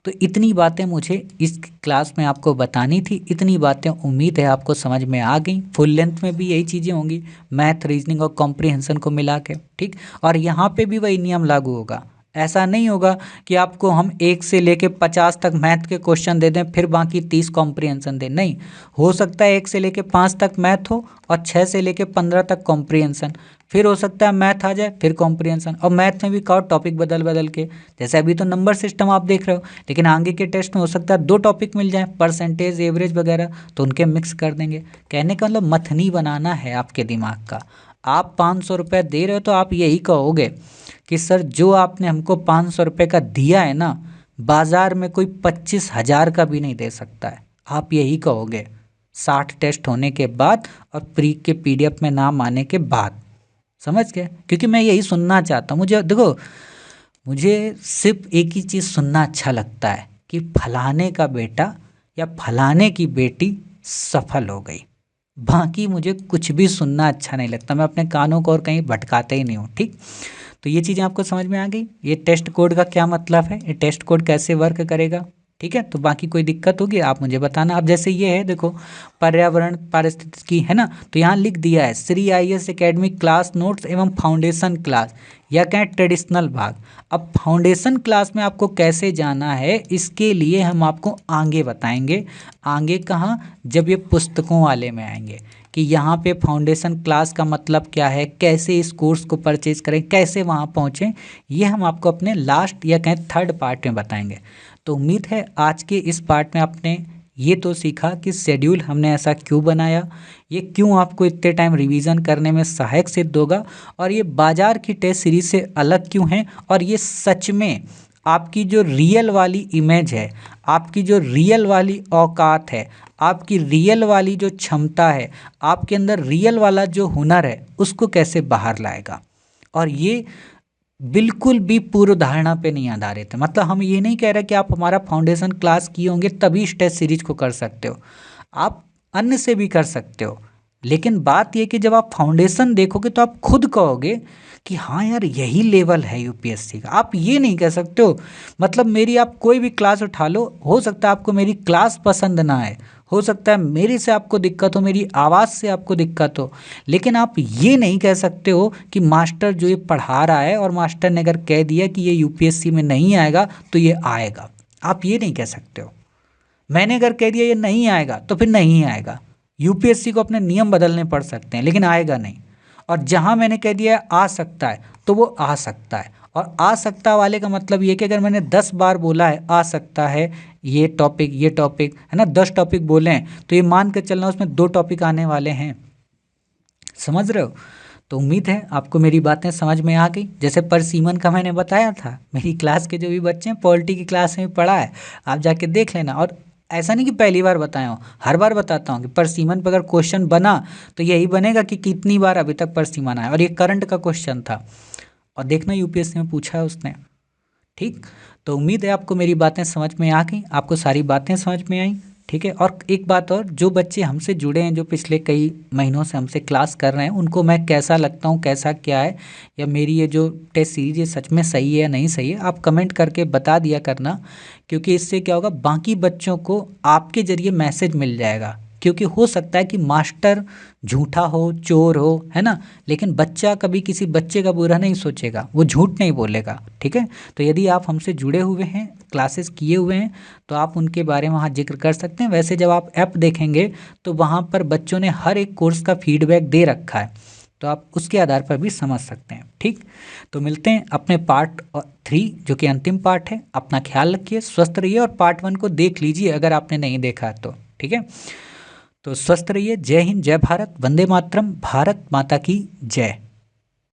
तो इतनी बातें मुझे इस क्लास में आपको बतानी थी, इतनी बातें उम्मीद है आपको समझ में आ गई। फुल लेंथ में भी यही चीज़ें होंगी, मैथ, रीजनिंग और कॉम्प्रीहेंशन को मिला के, ठीक। और यहाँ पे भी वही नियम लागू होगा, ऐसा नहीं होगा कि आपको हम 1 से लेके 50 तक मैथ के क्वेश्चन दे दें फिर बाकी 30 कॉम्प्रीहेंशन दें, नहीं। हो सकता है 1 से लेके 5 तक मैथ हो और 6 से लेके 15 तक कॉम्प्रीहेंशन, फिर हो सकता है मैथ आ जाए फिर कॉम्प्रीहेंशन, और मैथ में भी कहो टॉपिक बदल बदल के, जैसे अभी तो नंबर सिस्टम आप देख रहे हो, लेकिन आगे के टेस्ट में हो सकता है 2 टॉपिक मिल जाए, परसेंटेज, एवरेज वगैरह, तो उनके मिक्स कर देंगे। कहने का मतलब मथनी बनाना है आपके दिमाग का। आप 500 रुपये दे रहे हो तो आप यही कहोगे कि सर जो आपने हमको 500 रुपये का दिया है ना, बाज़ार में कोई 25,000 का भी नहीं दे सकता है, आप यही कहोगे 60 टेस्ट होने के बाद और प्री के पीडीएफ में नाम आने के बाद, समझ गए। क्योंकि मैं यही सुनना चाहता हूँ, मुझे देखो, मुझे सिर्फ एक ही चीज़ सुनना अच्छा लगता है कि फलाने का बेटा या फलाने की बेटी सफल हो गई, बाकी मुझे कुछ भी सुनना अच्छा नहीं लगता, मैं अपने कानों को और कहीं भटकाता ही नहीं हूँ। ठीक, तो ये चीज़ें आपको समझ में आ गई। ये टेस्ट कोड का क्या मतलब है, ये टेस्ट कोड कैसे वर्क करेगा। ठीक है, तो बाकी कोई दिक्कत होगी आप मुझे बताना। अब जैसे ये है देखो, पर्यावरण पारिस्थितिकी है ना, तो यहाँ लिख दिया है Shri IAS academy class notes एवं फाउंडेशन क्लास, या कहें ट्रेडिशनल भाग। अब फाउंडेशन क्लास में आपको कैसे जाना है, इसके लिए हम आपको आगे बताएंगे। आगे कहाँ, जब ये पुस्तकों वाले में आएंगे कि यहाँ पे फाउंडेशन क्लास का मतलब क्या है, कैसे इस कोर्स को परचेज करें, कैसे वहाँ पहुँचें, ये हम आपको अपने लास्ट या कहें थर्ड पार्ट में बताएंगे। तो उम्मीद है आज के इस पार्ट में आपने ये तो सीखा कि शेड्यूल हमने ऐसा क्यों बनाया, ये क्यों आपको इतने टाइम रिवीजन करने में सहायक सिद्ध होगा, और ये बाजार की टेस्ट सीरीज से अलग क्यों है, और ये सच में आपकी जो रियल वाली इमेज है, आपकी जो रियल वाली औकात है, आपकी रियल वाली जो क्षमता है, आपके अंदर रियल वाला जो हुनर है, उसको कैसे बाहर लाएगा। और ये बिल्कुल भी पूर्व धारणा पे नहीं आधारित है। मतलब हम ये नहीं कह रहे कि आप हमारा फाउंडेशन क्लास किए होंगे तभी इस टेस्ट सीरीज को कर सकते हो, आप अन्य से भी कर सकते हो। लेकिन बात ये कि जब आप फाउंडेशन देखोगे तो आप खुद कहोगे कि हाँ यार यही लेवल है यूपीएससी का। आप ये नहीं कह सकते हो, मतलब मेरी आप कोई भी क्लास उठा लो, हो सकता है आपको मेरी क्लास पसंद ना आए, हो सकता है मेरे से आपको दिक्कत हो, मेरी आवाज़ से आपको दिक्कत हो, लेकिन आप ये नहीं कह सकते हो कि मास्टर जो ये पढ़ा रहा है और मास्टर ने अगर कह दिया कि ये यूपीएससी में नहीं आएगा तो ये आएगा, आप ये नहीं कह सकते हो। मैंने अगर कह दिया ये नहीं आएगा तो फिर नहीं आएगा। यूपीएससी को अपने नियम बदलने पड़ सकते हैं लेकिन आएगा नहीं। और जहाँ मैंने कह दिया आ सकता है तो वो आ सकता है। और आ सकता वाले का मतलब ये कि अगर मैंने 10 बार बोला है आ सकता है, ये टॉपिक है ना, 10 टॉपिक बोले हैं तो ये मान कर चलना उसमें 2 टॉपिक आने वाले हैं। समझ रहे हो। तो उम्मीद है आपको मेरी बातें समझ में आ गई। जैसे परसीमन का मैंने बताया था, मेरी क्लास के जो भी बच्चे हैं पॉलिटी की क्लास में पढ़ा है, आप जाके देख लेना। और ऐसा नहीं कि पहली बार बताया हूँ, हर बार बताता हूँ कि परसीमन पर अगर क्वेश्चन बना तो यही बनेगा कि कितनी बार अभी तक परसीमन आया, और ये करंट का क्वेश्चन था और देखना यूपीएससी में पूछा है उसने। ठीक, तो उम्मीद है आपको मेरी बातें समझ में आ गई, आपको सारी बातें समझ में आई। ठीक है, और एक बात और, जो बच्चे हमसे जुड़े हैं, जो पिछले कई महीनों से हमसे क्लास कर रहे हैं, उनको मैं कैसा लगता हूँ, कैसा क्या है, या मेरी ये जो टेस्ट सीरीज ये सच में सही है या नहीं सही है, आप कमेंट करके बता दिया करना। क्योंकि इससे क्या होगा, बाकी बच्चों को आपके ज़रिए मैसेज मिल जाएगा। क्योंकि हो सकता है कि मास्टर झूठा हो, चोर हो, है ना, लेकिन बच्चा कभी किसी बच्चे का बुरा नहीं सोचेगा, वो झूठ नहीं बोलेगा। ठीक है, तो यदि आप हमसे जुड़े हुए हैं, क्लासेस किए हुए हैं, तो आप उनके बारे में वहाँ जिक्र कर सकते हैं। वैसे जब आप ऐप देखेंगे तो वहाँ पर बच्चों ने हर एक कोर्स का फीडबैक दे रखा है, तो आप उसके आधार पर भी समझ सकते हैं। ठीक, तो मिलते हैं अपने पार्ट 3 जो कि अंतिम पार्ट है। अपना ख्याल रखिए, स्वस्थ रहिए, और पार्ट 1 को देख लीजिए अगर आपने नहीं देखा तो। ठीक है, तो स्वस्थ रहिए। जय हिंद, जय भारत, वंदे मातरम, भारत माता की जय।